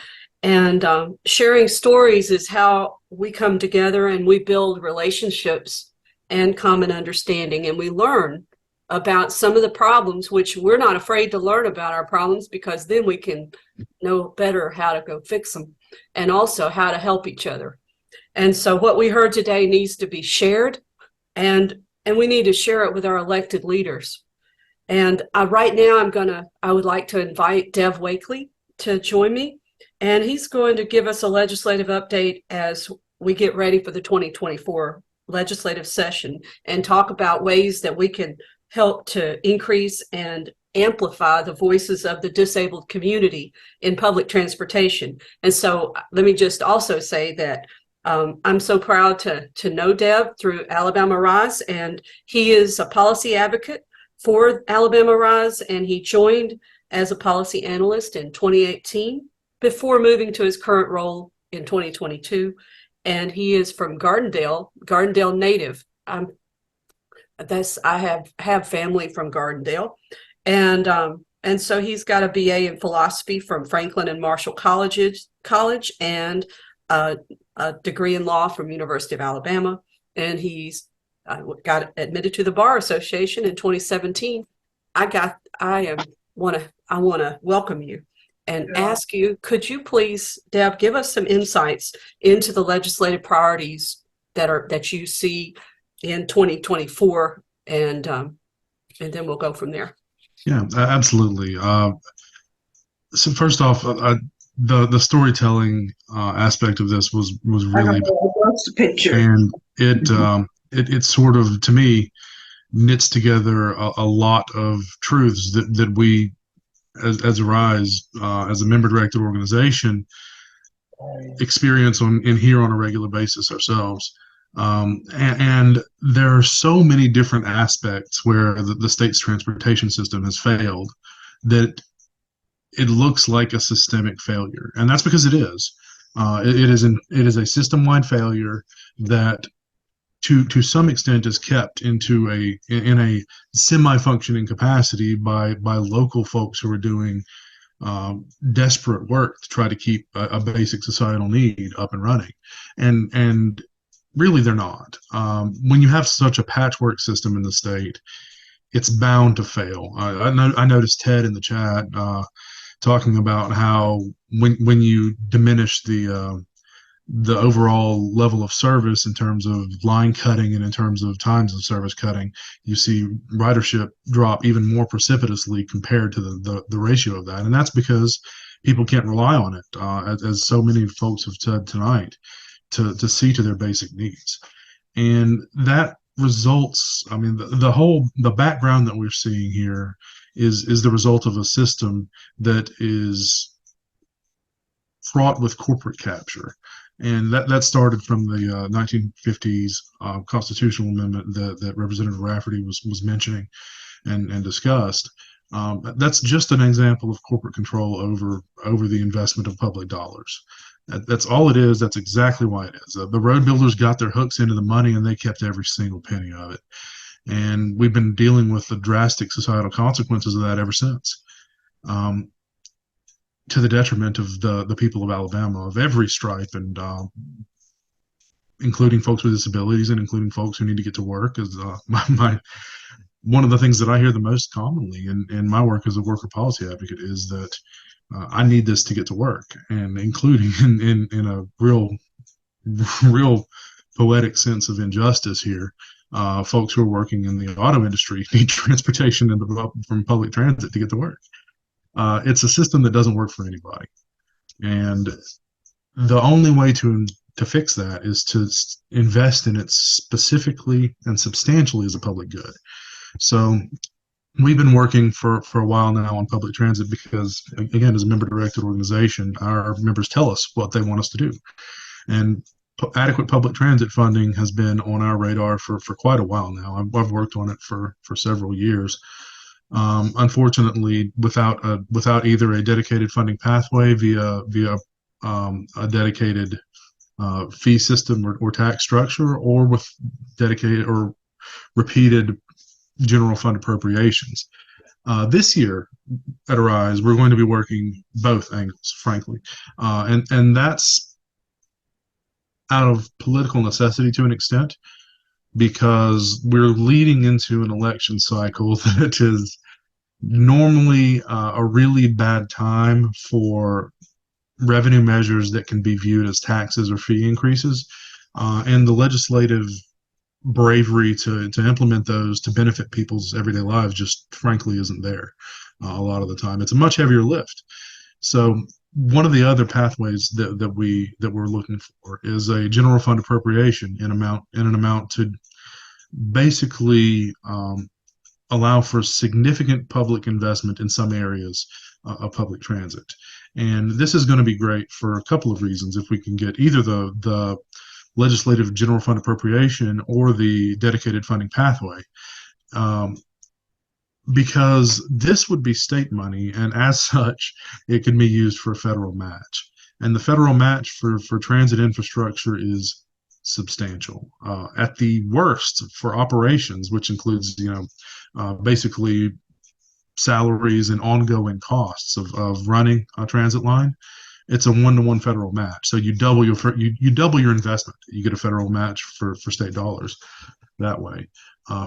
sharing stories is how we come together and we build relationships and common understanding, and we learn about some of the problems, which we're not afraid to learn about our problems because then we can know better how to go fix them and also how to help each other. And so what we heard today needs to be shared, and we need to share it with our elected leaders. And right now I would like to invite Dev Wakeley to join me, and he's going to give us a legislative update as we get ready for the 2024 legislative session and talk about ways that we can help to increase and amplify the voices of the disabled community in public transportation. And so let me just also say that I'm so proud to know Dev through Alabama Rise, and he is a policy advocate for Alabama Rise, and he joined as a policy analyst in 2018 before moving to his current role in 2022, and he is from Gardendale native. I have family from Gardendale, and so he's got a BA in philosophy from Franklin and Marshall College, and a degree in law from University of Alabama, and he's got admitted to the Bar Association in 2017. I want to welcome you and ask you, could you please, Deb, give us some insights into the legislative priorities that you see in 2024, and then we'll go from there. Yeah, absolutely. So first off, the storytelling aspect of this was really, and it sort of, to me, knits together a lot of truths that we, as Arise, as a member-directed organization, experience in here on a regular basis ourselves. And there are so many different aspects where the state's transportation system has failed that it looks like a systemic failure, and that's because it is. It is a system-wide failure that, to some extent, is kept in a semi-functioning capacity by local folks who are doing desperate work to try to keep a basic societal need up and running, and really they're not. When you have such a patchwork system in the state, it's bound to fail. I noticed Ted in the chat talking about how when you diminish the overall level of service in terms of line cutting and in terms of times of service cutting, you see ridership drop even more precipitously compared to the ratio of that. And that's because people can't rely on it, as so many folks have said tonight, to see to their basic needs. And that results, I mean, the background that we're seeing here is the result of a system that is fraught with corporate capture. And that started from the 1950s constitutional amendment that Representative Rafferty was mentioning and discussed. That's just an example of corporate control over the investment of public dollars. That's all it is. That's exactly why it is. The road builders got their hooks into the money, and they kept every single penny of it. And we've been dealing with the drastic societal consequences of that ever since, to the detriment of the people of Alabama of every stripe, and including folks with disabilities and including folks who need to get to work. As one of the things that I hear the most commonly in my work as a worker policy advocate is that I need this to get to work, and including in a real poetic sense of injustice here. Folks who are working in the auto industry need transportation from public transit to get to work. It's a system that doesn't work for anybody. And the only way to fix that is to invest in it specifically and substantially as a public good. So we've been working for a while now on public transit because, again, as a member-directed organization, our members tell us what they want us to do. And adequate public transit funding has been on our radar for quite a while now. I've worked on it for several years. Unfortunately, without either a dedicated funding pathway via a dedicated fee system or tax structure, or with dedicated or repeated general fund appropriations. This year at Arise, we're going to be working both angles, frankly, and that's out of political necessity to an extent, because we're leading into an election cycle that is normally a really bad time for revenue measures that can be viewed as taxes or fee increases, and the legislative bravery to implement those to benefit people's everyday lives just frankly isn't there a lot of the time. It's a much heavier lift. So one of the other pathways that we're looking for is a general fund appropriation in an amount to basically allow for significant public investment in some areas of public transit. And this is going to be great for a couple of reasons. If we can get either the legislative general fund appropriation or the dedicated funding pathway, because this would be state money, and as such, it can be used for a federal match. and the federal match for transit infrastructure is substantial. At the worst, for operations, which includes basically salaries and ongoing costs of running a transit line, it's a 1-to-1 federal match. So you double your investment. You get a federal match for state dollars that way.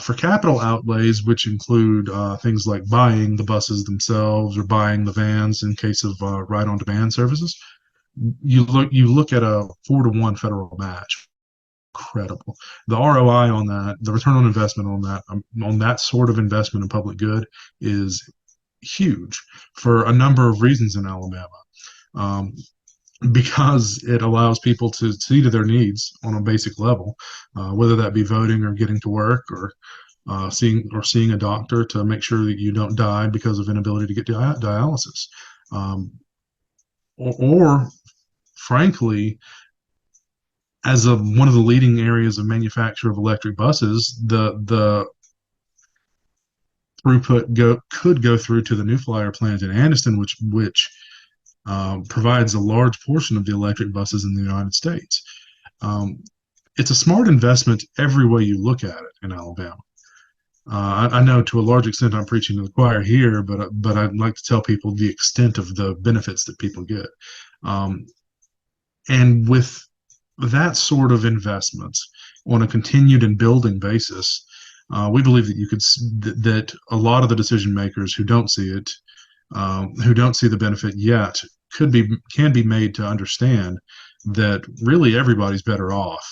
For capital outlays, which include things like buying the buses themselves or buying the vans in case of ride-on-demand services, you look at a 4-to-1 federal match. Incredible. The ROI on that, the return on investment on that sort of investment in public good is huge for a number of reasons in Alabama. Because it allows people to see to their needs on a basic level, whether that be voting or getting to work or seeing a doctor to make sure that you don't die because of inability to get dialysis, or frankly, as one of the leading areas of manufacture of electric buses, the throughput could go through to the New Flyer plant in Anniston, which provides a large portion of the electric buses in the United States. It's a smart investment every way you look at it in Alabama. I know to a large extent I'm preaching to the choir here, but I'd like to tell people the extent of the benefits that people get. And with that sort of investment on a continued and building basis, we believe that a lot of the decision makers who don't see it, who don't see the benefit yet, can be made to understand that really everybody's better off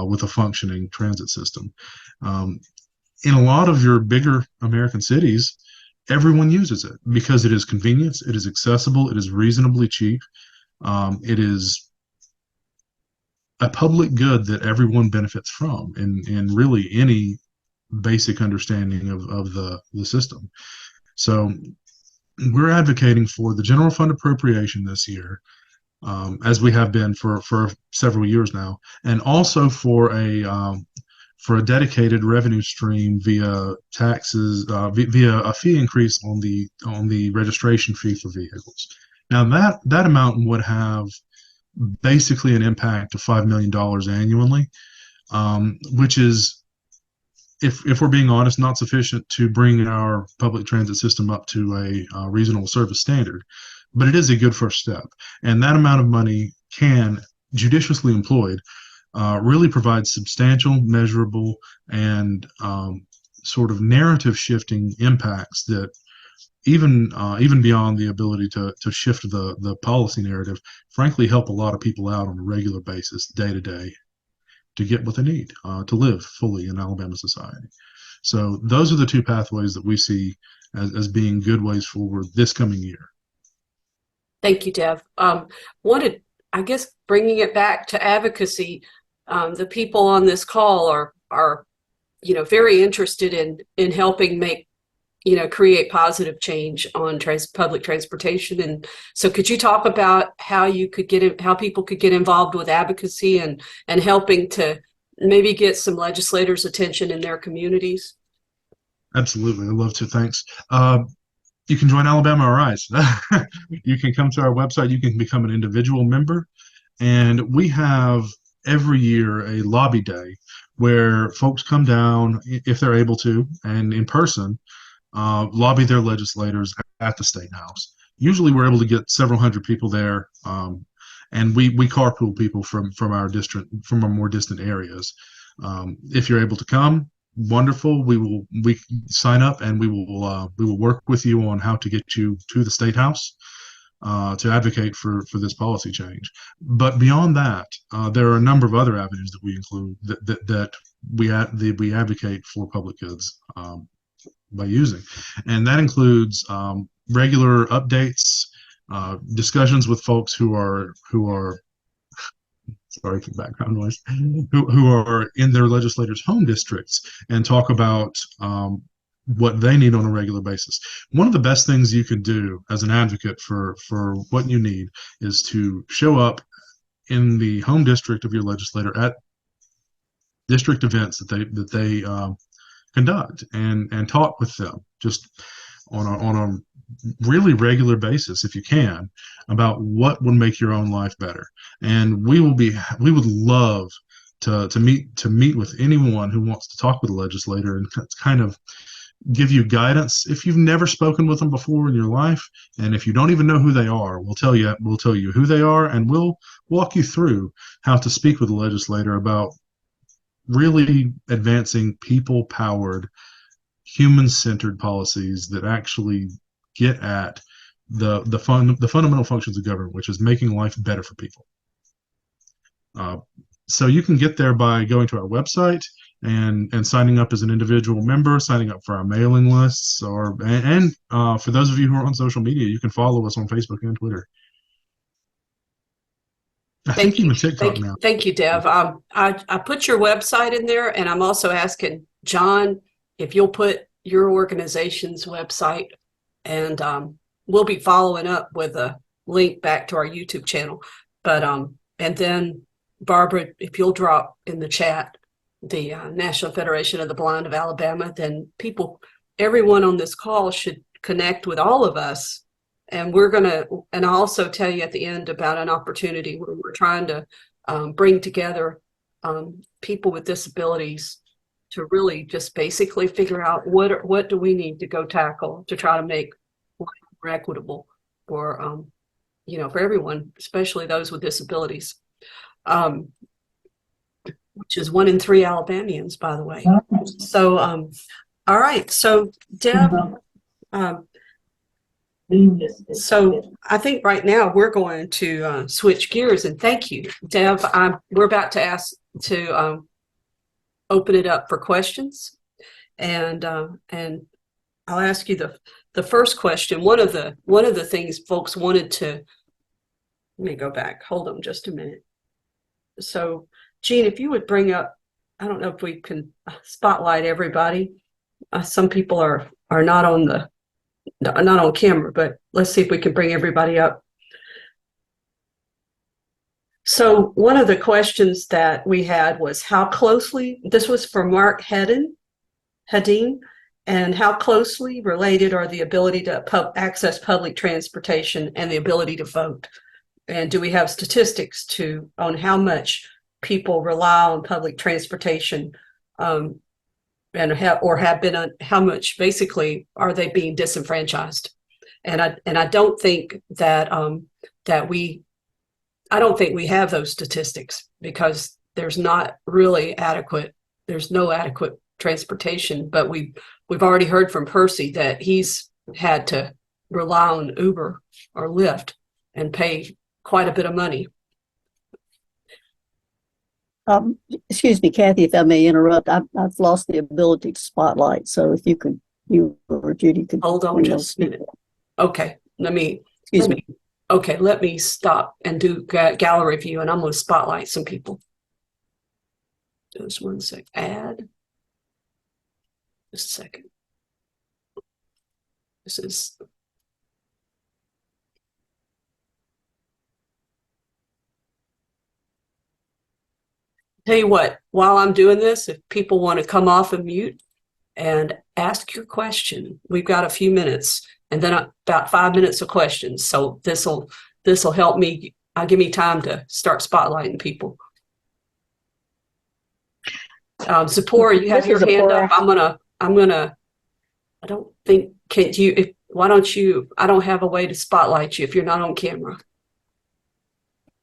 with a functioning transit system. In a lot of your bigger American cities, everyone uses it because it is convenient, it is accessible, it is reasonably cheap, it is a public good that everyone benefits from in really any basic understanding of the system. So we're advocating for the general fund appropriation this year, as we have been for several years now, and also for a dedicated revenue stream via taxes, via a fee increase on the registration fee for vehicles. Now that amount would have basically an impact of $5 million annually, which is, if we're being honest, not sufficient to bring our public transit system up to a reasonable service standard, but it is a good first step. And that amount of money can, judiciously employed, really provide substantial, measurable, and sort of narrative shifting impacts that even beyond the ability to shift the policy narrative, frankly, help a lot of people out on a regular basis, day to day, to get what they need to live fully in Alabama society. So those are the two pathways that we see as being good ways forward this coming year. Thank you, Dev. I guess bringing it back to advocacy, the people on this call are very interested in helping create positive change on public transportation. And so could you talk about how people could get involved with advocacy and helping to maybe get some legislators' attention in their communities? Absolutely. I'd love to. Thanks. You can join Alabama Arise. You can come to our website. You can become an individual member. And we have every year a lobby day where folks come down, if they're able to, and in person, lobby their legislators at the State House. Usually we're able to get several hundred people there, and we carpool people from our district, from our more distant areas. If you're able to come, wonderful. We sign up and we will work with you on how to get you to the State House to advocate for this policy change. But beyond that, there are a number of other avenues that we include that we advocate for public goods by using, and that includes regular updates, discussions with folks who are sorry for background noise, who are in their legislators' home districts, and talk about what they need on a regular basis. One of the best things you can do as an advocate for what you need is to show up in the home district of your legislator at district events that they conduct and talk with them. Just on a really regular basis, if you can, about what would make your own life better. And we would love to meet with anyone who wants to talk with a legislator and kind of give you guidance. If you've never spoken with them before in your life, and if you don't even know who they are, we'll tell you who they are, and we'll walk you through how to speak with a legislator about really advancing people-powered, human-centered policies that actually get at the fundamental functions of government, which is making life better for people. So you can get there by going to our website and signing up as an individual member, signing up for our mailing lists, and for those of you who are on social media, you can follow us on Facebook and Twitter. I think even TikTok now. Thank you, Dev. I put your website in there, and I'm also asking John if you'll put your organization's website, and we'll be following up with a link back to our YouTube channel. But and then Barbara, if you'll drop in the chat the National Federation of the Blind of Alabama, then everyone on this call should connect with all of us. And and I'll also tell you at the end about an opportunity where we're trying to bring together people with disabilities to really just basically figure out what do we need to go tackle to try to make life more equitable for for everyone, especially those with disabilities, which is 1 in 3 Alabamians, by the way. So all right, so Deb, so I think right now we're going to switch gears, and thank you, Dev. We're about to ask to open it up for questions, and I'll ask you the first question. One of the things folks wanted to. Let me go back. Hold on just a minute. So, Jean, if you would bring up, I don't know if we can spotlight everybody. Some people are not on camera, but let's see if we can bring everybody up. So one of the questions that we had was how closely, this was for Mark Hedin, and how closely related are the ability to access public transportation and the ability to vote? And do we have statistics on how much people rely on public transportation and have been on how much basically are they being disenfranchised? And I don't think that I don't think we have those statistics because there's no adequate transportation. But we've already heard from Percy that he's had to rely on Uber or Lyft and pay quite a bit of money. Excuse me, Kathy, if I may interrupt. I've lost the ability to spotlight. So if you or Judy could hold on just a minute. Okay, let me stop and do gallery view, and I'm going to spotlight some people. Just one sec. Add. Just a second. This is. Tell you what, while I'm doing this, if people want to come off of mute and ask your question, we've got a few minutes, and then about 5 minutes of questions. So this'll help me. Give me time to start spotlighting people. Zippora, you have your hand up. I'm gonna. I don't think. Why don't you? I don't have a way to spotlight you if you're not on camera.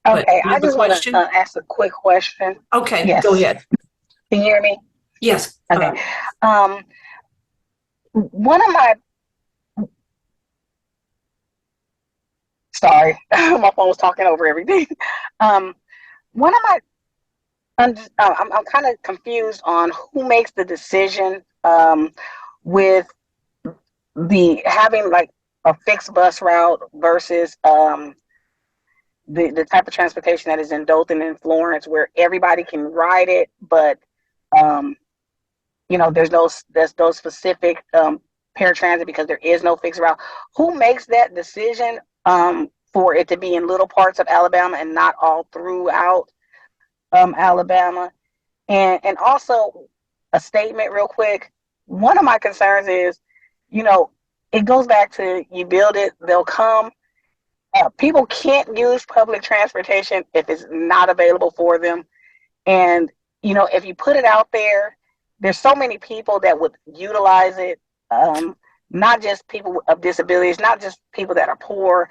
Okay, I just want to ask a quick question. Okay, yes. Go ahead. Can you hear me? Yes. Okay. One of my sorry, my phone was talking over everything. One of my I'm kind of confused on who makes the decision with the having like a fixed bus route versus the type of transportation that is in Dothan and Florence, where everybody can ride it, but there's no specific paratransit because there is no fixed route. Who makes that decision for it to be in little parts of Alabama and not all throughout Alabama? And also a statement real quick. One of my concerns is, it goes back to you build it, they'll come. People can't use public transportation if it's not available for them. And, you know, if you put it out there, there's so many people that would utilize it. Not just people of disabilities, not just people that are poor,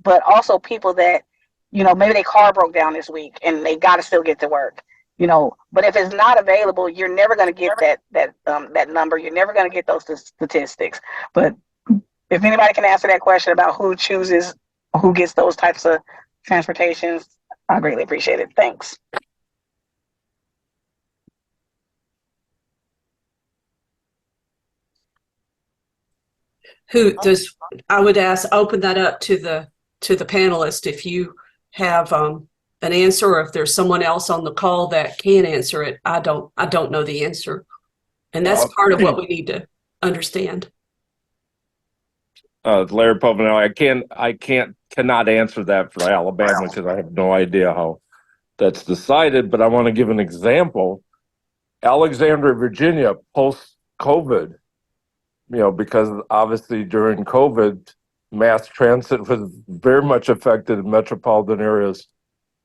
but also people that, you know, maybe their car broke down this week and they got to still get to work, you know. But if it's not available, you're never going to get that number. You're never going to get those statistics. But if anybody can answer that question about who gets those types of transportations, I greatly appreciate it. Thanks. I would open that up to the panelists if you have an answer, or if there's someone else on the call that can answer it. I don't know the answer. And that's part of what we need to understand. Larry Povinelli, I cannot answer that for Alabama because I have no idea how that's decided, but I want to give an example. Alexandria, Virginia, post-COVID, you know, because obviously during COVID, mass transit was very much affected in metropolitan areas.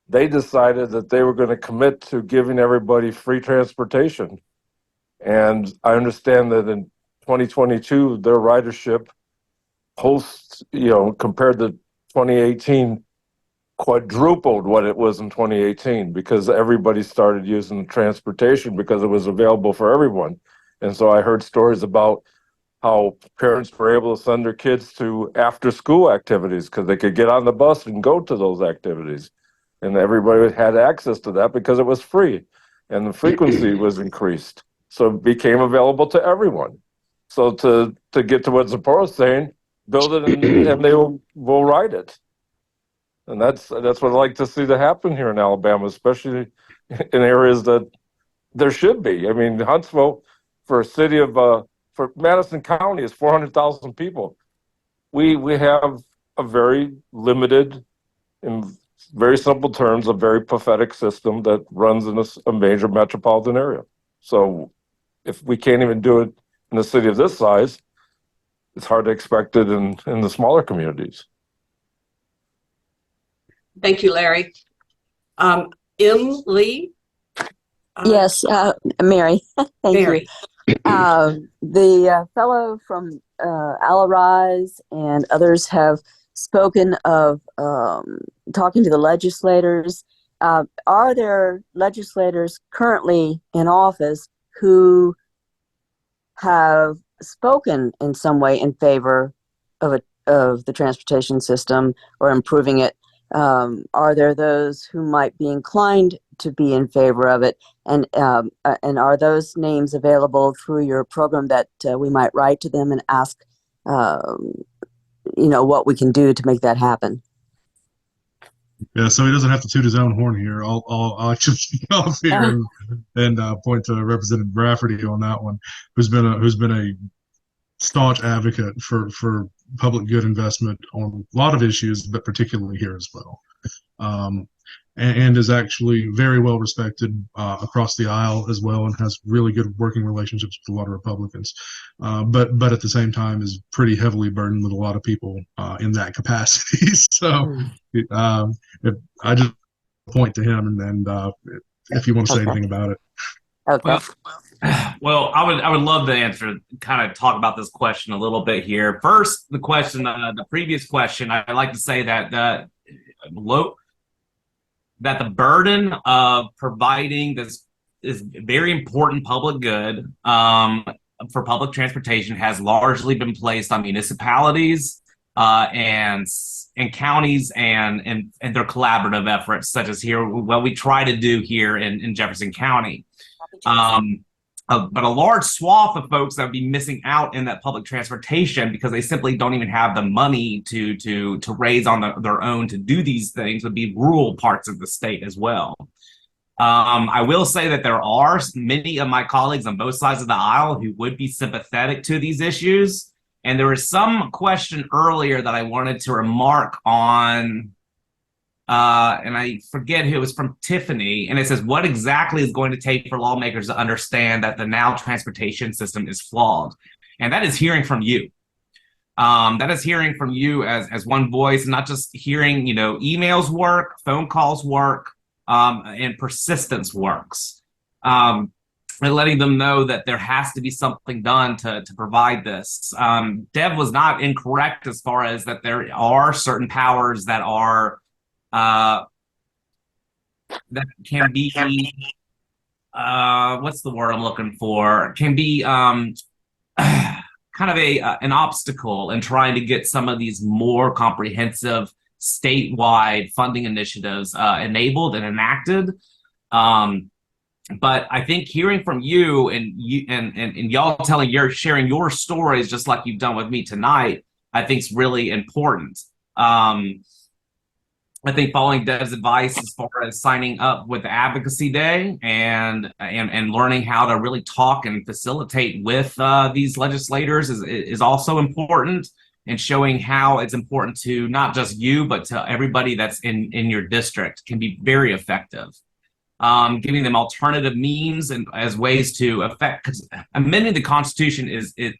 They decided that they were going to commit to giving everybody free transportation. And I understand that in 2022, their ridership compared to 2018, quadrupled what it was in 2018 because everybody started using transportation because it was available for everyone. And so I heard stories about how parents were able to send their kids to after school activities because they could get on the bus and go to those activities. And everybody had access to that because it was free and the frequency was increased. So it became available to everyone. So to get to what Zippora's saying, build it and they will ride it. And that's what I'd like to see to happen here in Alabama, especially in areas that there should be. I mean, Huntsville, for a city of for Madison County is 400,000 people. We have a very limited, in very simple terms, a very pathetic system that runs in a major metropolitan area. So if we can't even do it in a city of this size, it's hard to expect it in the smaller communities. Thank you, Larry. Lee? Yes, Mary. Thank Mary. you. The fellow from Rise and others have spoken of talking to the legislators. Are there legislators currently in office who have spoken in some way in favor of the transportation system or improving it? Are there those who might be inclined to be in favor of it? And are those names available through your program that we might write to them and ask, what we can do to make that happen? Yeah, so he doesn't have to toot his own horn here. I'll just get off here and point to Representative Rafferty on that one, who's been a staunch advocate for public good investment on a lot of issues, but particularly here as well. And is actually very well respected across the aisle as well, and has really good working relationships with a lot of Republicans. But at the same time is pretty heavily burdened with a lot of people in that capacity. So if I just point to him, and if you want to say anything about it. Okay. Well, I would love to answer, kind of talk about this question a little bit here. First, the question, the previous question, I'd like to say that that the burden of providing this is very important public good for public transportation has largely been placed on municipalities and counties and their collaborative efforts, such as here, what we try to do here in Jefferson County. But a large swath of folks that would be missing out in that public transportation because they simply don't even have the money to raise on their own to do these things would be rural parts of the state as well. I will say that there are many of my colleagues on both sides of the aisle who would be sympathetic to these issues. And there was some question earlier that I wanted to remark on, and I forget who it was, from Tiffany, and it says, what exactly is going to take for lawmakers to understand that the now transportation system is flawed? And that is hearing from you. That is hearing from you as one voice, and not just hearing, emails work, phone calls work, and persistence works. And letting them know that there has to be something done to provide this. Dev was not incorrect as far as that there are certain powers that are that can be what's the word I'm looking for? Can be kind of an obstacle in trying to get some of these more comprehensive statewide funding initiatives enabled and enacted. But I think hearing from you and y'all sharing your stories just like you've done with me tonight, I think is really important. I think following Dev's advice as far as signing up with Advocacy Day and learning how to really talk and facilitate with these legislators is also important, and showing how it's important to not just you, but to everybody that's in your district can be very effective. Giving them alternative means and as ways to affect, because amending the Constitution is a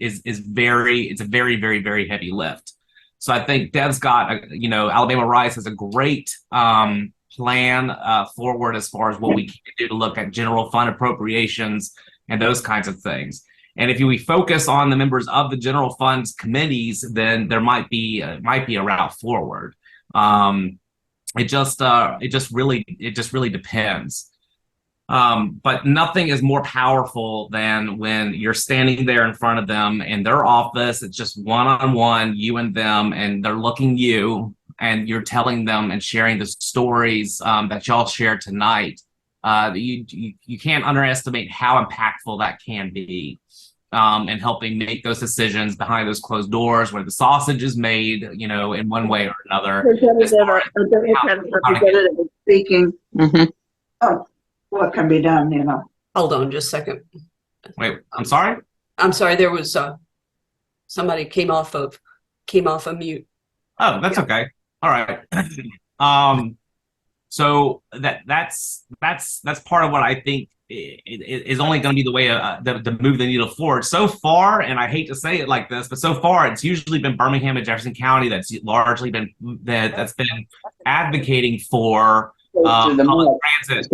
very, very heavy lift. So I think Dev's got, Alabama Rise has a great plan forward as far as what we can do to look at general fund appropriations and those kinds of things. And if we focus on the members of the general funds committees, then there might be a route forward. It just really depends. But nothing is more powerful than when you're standing there in front of them in their office. It's just one-on-one, you and them, and they're looking you, and you're telling them and sharing the stories that y'all shared tonight. You can't underestimate how impactful that can be in helping make those decisions behind those closed doors where the sausage is made, in one way or another. Speaking. Mm-hmm. Oh. What can be done, Hold on just a second. Wait, I'm sorry? I'm sorry, there was somebody came off of mute. Oh, that's okay. All right. So that's part of what I think is only going to be the way to move the needle forward. So far, and I hate to say it like this, but so far it's usually been Birmingham and Jefferson County that's largely been advocating for public transit,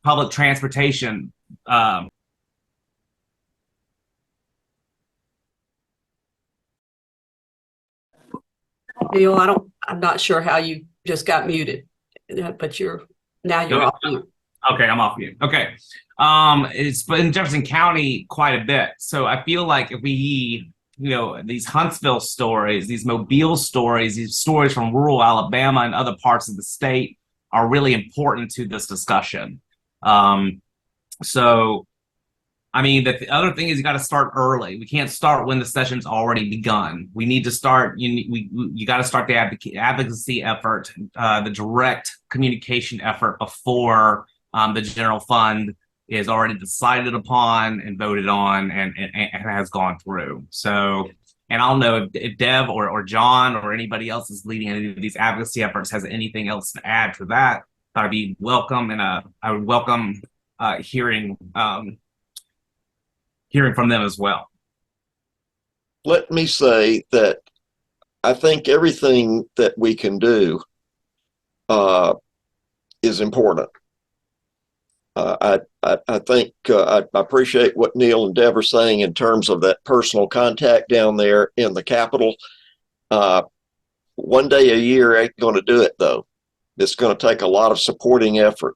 public transportation. Neil, I'm not sure how you just got muted, but you're off mute. Okay, I'm off mute. Okay. It's been in Jefferson County quite a bit. So I feel like if we, these Huntsville stories, these Mobile stories, these stories from rural Alabama and other parts of the state are really important to this discussion. So, I mean, the other thing is you got to start early. We can't start when the session's already begun. We need to start, you got to start the advocacy effort, the direct communication effort before the general fund is already decided upon and voted on and has gone through. So, and I don't know if Dev or John or anybody else is leading any of these advocacy efforts has anything else to add to that. I'd be welcome, and I would welcome hearing from them as well. Let me say that I think everything that we can do is important. I think I appreciate what Neil and Dev are saying in terms of that personal contact down there in the Capitol. One day a year ain't going to do it, though. It's going to take a lot of supporting effort.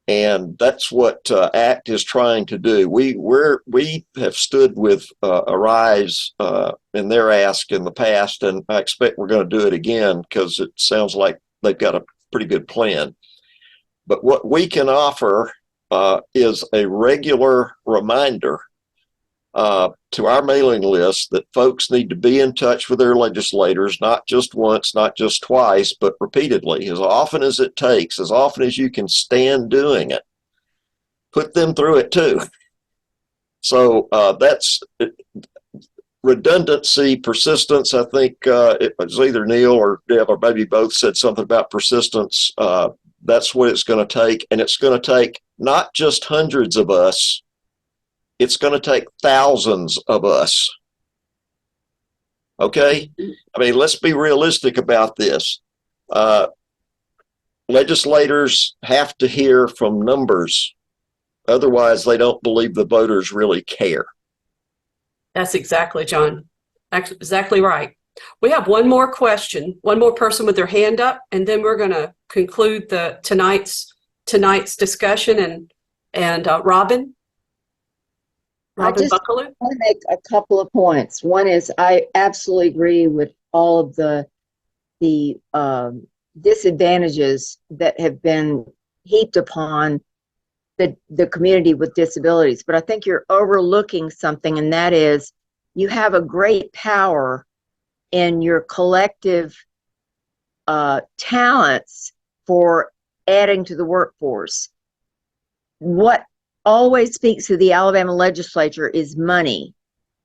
And that's what ACT is trying to do. We have stood with Arise in their ask in the past, and I expect we're going to do it again because it sounds like they've got a pretty good plan. But what we can offer is a regular reminder to our mailing list that folks need to be in touch with their legislators, not just once, not just twice, but repeatedly, as often as it takes, as often as you can stand doing it. Put them through it too. So that's redundancy, persistence. I think it was either Neil or Deb or maybe both said something about persistence. That's what it's going to take. And it's going to take not just hundreds of us. It's going to take thousands of us Okay? I mean, let's be realistic about this. Legislators have to hear from numbers. Otherwise, they don't believe the voters really care. That's exactly, John. Exactly right. We have one more question, one more person with their hand up, and then we're going to conclude the tonight's discussion. And Robin Buckaloo. I want to make a couple of points. One is I absolutely agree with all of the disadvantages that have been heaped upon the community with disabilities. But I think you're overlooking something, and that is you have a great power in your collective talents for adding to the workforce. What always speaks to the Alabama legislature is money.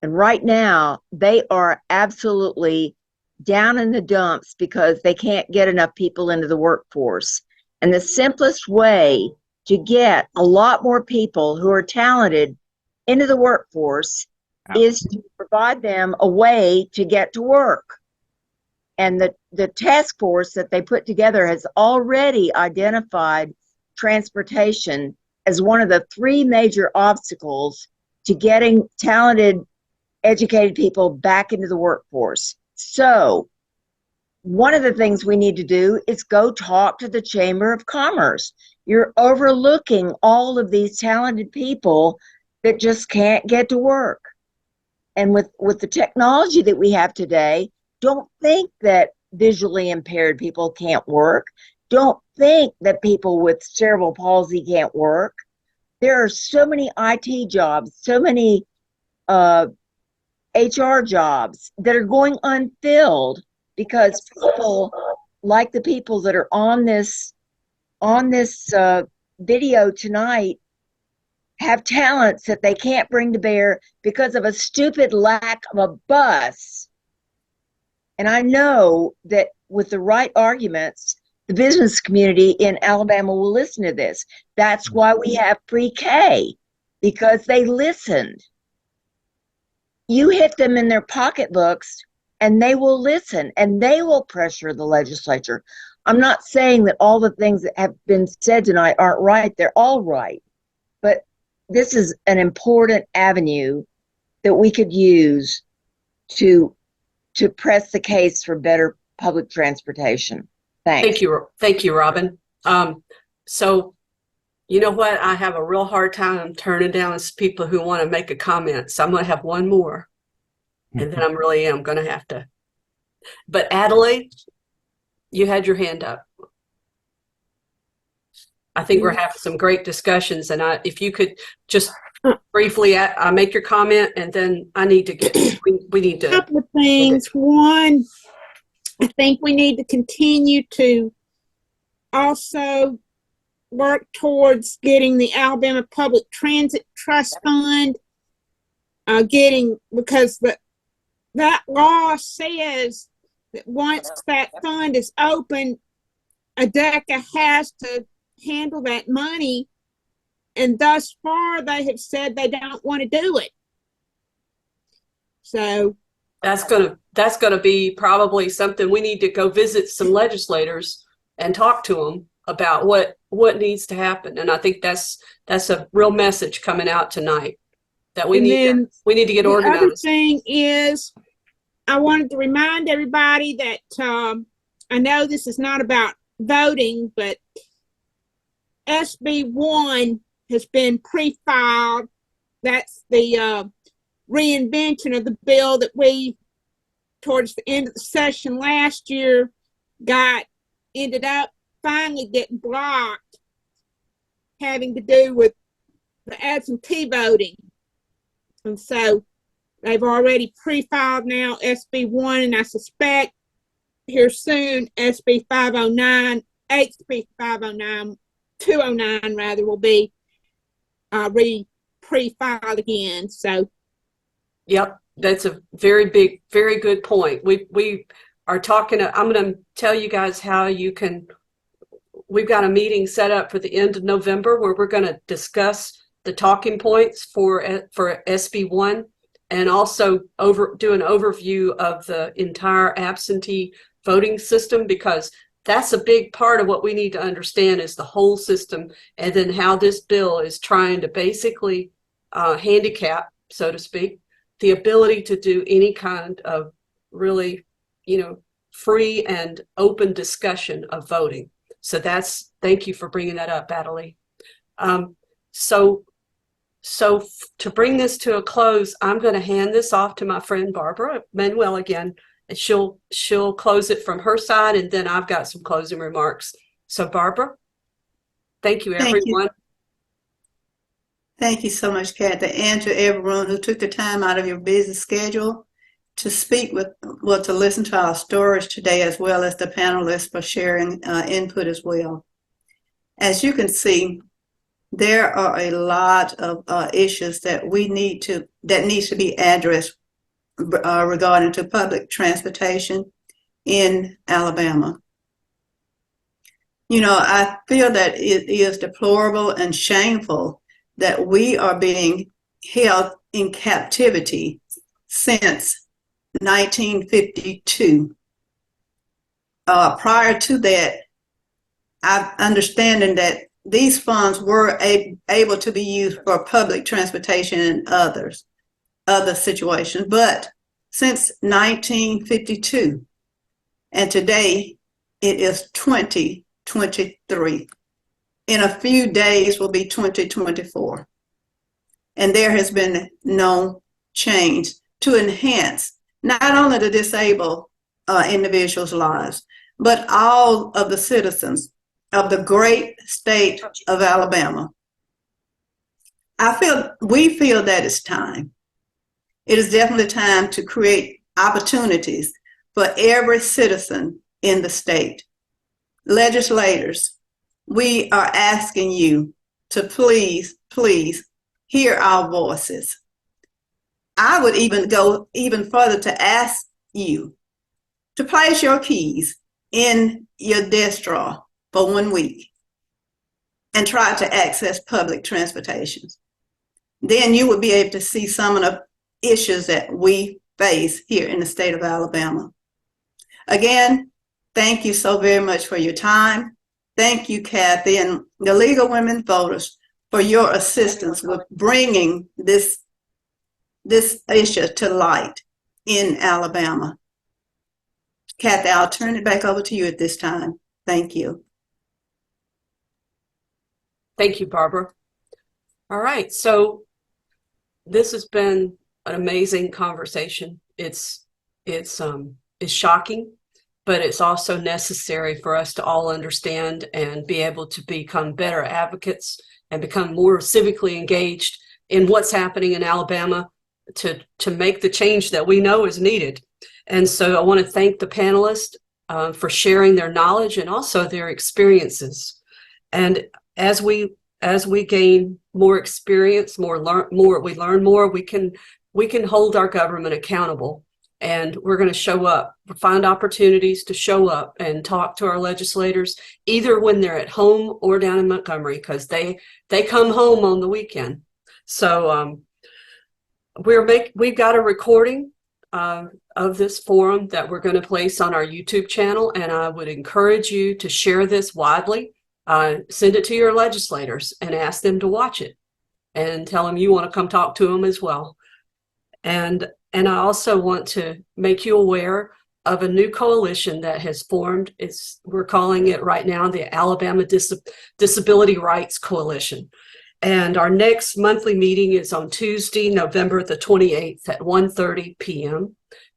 And right now, they are absolutely down in the dumps because they can't get enough people into the workforce. And the simplest way to get a lot more people who are talented into the workforce is to provide them a way to get to work. And the task force that they put together has already identified transportation as one of the 3 major obstacles to getting talented, educated people back into the workforce. So one of the things we need to do is go talk to the Chamber of Commerce. You're overlooking all of these talented people that just can't get to work. And with the technology that we have today, don't think that visually impaired people can't work. Don't think that people with cerebral palsy can't work. There are so many IT jobs, so many HR jobs that are going unfilled because people like the people that are on this video tonight have talents that they can't bring to bear because of a stupid lack of a bus. And I know that with the right arguments, the business community in Alabama will listen to this. That's why we have pre-K, because they listened. You hit them in their pocketbooks and they will listen and they will pressure the legislature. I'm not saying that all the things that have been said tonight aren't right. They're all right. But this is an important avenue that we could use to press the case for better public transportation. Thanks. Thank you, Robin. So, you know what? I have a real hard time turning down people who want to make a comment. So I'm going to have one more, and then I really am going to have to. But Adelaide, you had your hand up. I think we're having some great discussions, and if you could just briefly make your comment, and then I need to get. We need to. A couple of things. One, I think we need to continue to also work towards getting the Alabama Public Transit Trust Fund, because that law says that once that fund is open, ADECA has to handle that money, and thus far they have said they don't want to do it. So that's gonna be probably something we need to go visit some legislators and talk to them about what needs to happen. And I think that's a real message coming out tonight that we need to get organized. The other thing is, I wanted to remind everybody that I know this is not about voting, but SB 1 has been pre-filed. That's the reinvention of the bill that we, towards the end of the session last year, ended up finally getting blocked, having to do with the absentee voting. And so they've already pre-filed now SB 1, and I suspect here soon SB 509, HB 509, 209 rather, will be pre-filed again. So yep, that's a very good point. We are talking. I'm going to tell you guys how you can. We've got a meeting set up for the end of November where we're going to discuss the talking points for SB 1, and also do an overview of the entire absentee voting system, because that's a big part of what we need to understand is the whole system, and then how this bill is trying to basically handicap, so to speak, the ability to do any kind of really, free and open discussion of voting. So thank you for bringing that up, Adelie. So to bring this to a close, I'm going to hand this off to my friend Barbara Manuel again, and she'll close it from her side, and then I've got some closing remarks. So Barbara, thank you, everyone. Thank you so much, Kathy, and to everyone who took the time out of your busy schedule to speak to listen to our stories today, as well as the panelists for sharing input as well. As you can see, there are a lot of issues that needs to be addressed regarding to public transportation in Alabama. I feel that it is deplorable and shameful that we are being held in captivity since 1952. Prior to that, I'm understanding that these funds were able to be used for public transportation and other situations. But since 1952, and today it is 2023. In a few days will be 2024. And there has been no change to enhance not only the disabled individuals' lives, but all of the citizens of the great state of Alabama. We feel that it's time. It is definitely time to create opportunities for every citizen in the state. Legislators, we are asking you to please hear our voices. I would even go even further to ask you to place your keys in your desk drawer for 1 week and try to access public transportation. Then you would be able to see some of the issues that we face here in the state of Alabama. Again, thank you so very much for your time. Thank you, Kathy, and the League of Women Voters for your assistance with bringing this issue to light in Alabama. Kathy, I'll turn it back over to you at this time. Thank you. Thank you, Barbara. All right, so this has been an amazing conversation. It's shocking, but it's also necessary for us to all understand and be able to become better advocates and become more civically engaged in what's happening in Alabama to make the change that we know is needed. And so I want to thank the panelists for sharing their knowledge and also their experiences. And as we gain more experience, we learn more, we can hold our government accountable. And we're going to show up, find opportunities to show up and talk to our legislators, either when they're at home or down in Montgomery, because they come home on the weekend. So we've got a recording of this forum that we're going to place on our YouTube channel, and I would encourage you to share this widely. Send it to your legislators and ask them to watch it, and tell them you want to come talk to them as well. And I also want to make you aware of a new coalition that has formed. We're calling it right now the Alabama Disability Rights Coalition. And our next monthly meeting is on Tuesday, November the 28th at 1:30 p.m.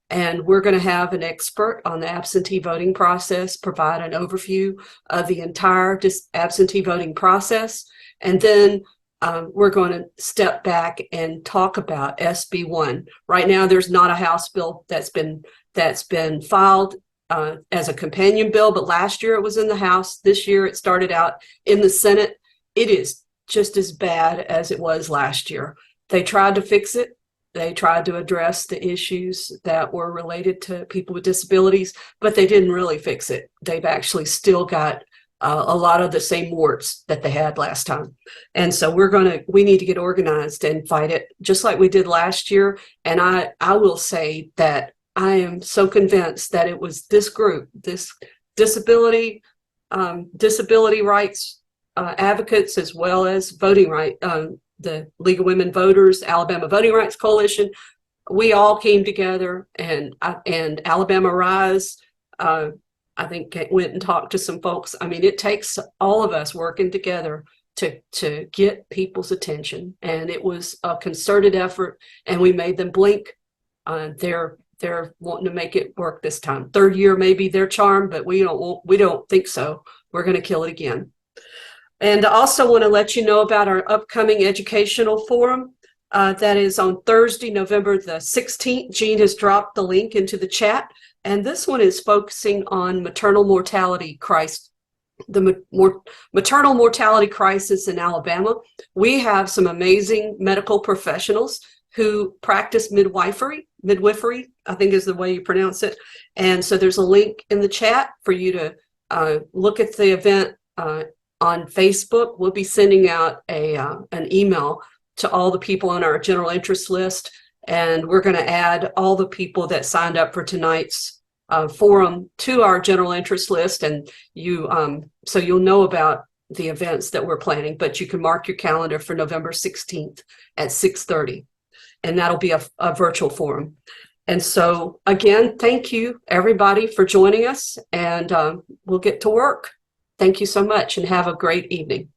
And we're going to have an expert on the absentee voting process, provide an overview of the entire absentee voting process. And then we're going to step back and talk about SB 1. Right now, there's not a House bill that's been filed as a companion bill, but last year it was in the House. This year it started out in the Senate. It is just as bad as it was last year. They tried to fix it. They tried to address the issues that were related to people with disabilities, but they didn't really fix it. They've actually still got a lot of the same warts that they had last time. And so we need to get organized and fight it just like we did last year. And I will say that I am so convinced that it was this group, this disability rights advocates, as well as voting right, the League of Women Voters, Alabama Voting Rights Coalition. We all came together, and Alabama Rise, I think, went and talked to some folks. I mean, it takes all of us working together to get people's attention, and it was a concerted effort, and we made them blink. They're wanting to make it work this time. Third year may be their charm, but we don't think so. We're going to kill it again. And I also want to let you know about our upcoming educational forum. That is on Thursday, November the 16th. Jean has dropped the link into the chat. And this one is focusing on maternal mortality crisis, maternal mortality crisis in Alabama. We have some amazing medical professionals who practice midwifery, I think is the way you pronounce it. And so there's a link in the chat for you to look at the event on Facebook. We'll be sending out an email to all the people on our general interest list. And we're going to add all the people that signed up for tonight's forum to our general interest list. And so you'll know about the events that we're planning, but you can mark your calendar for November 16th at 6:30. And that'll be a virtual forum. And so again, thank you everybody for joining us, and we'll get to work. Thank you so much and have a great evening.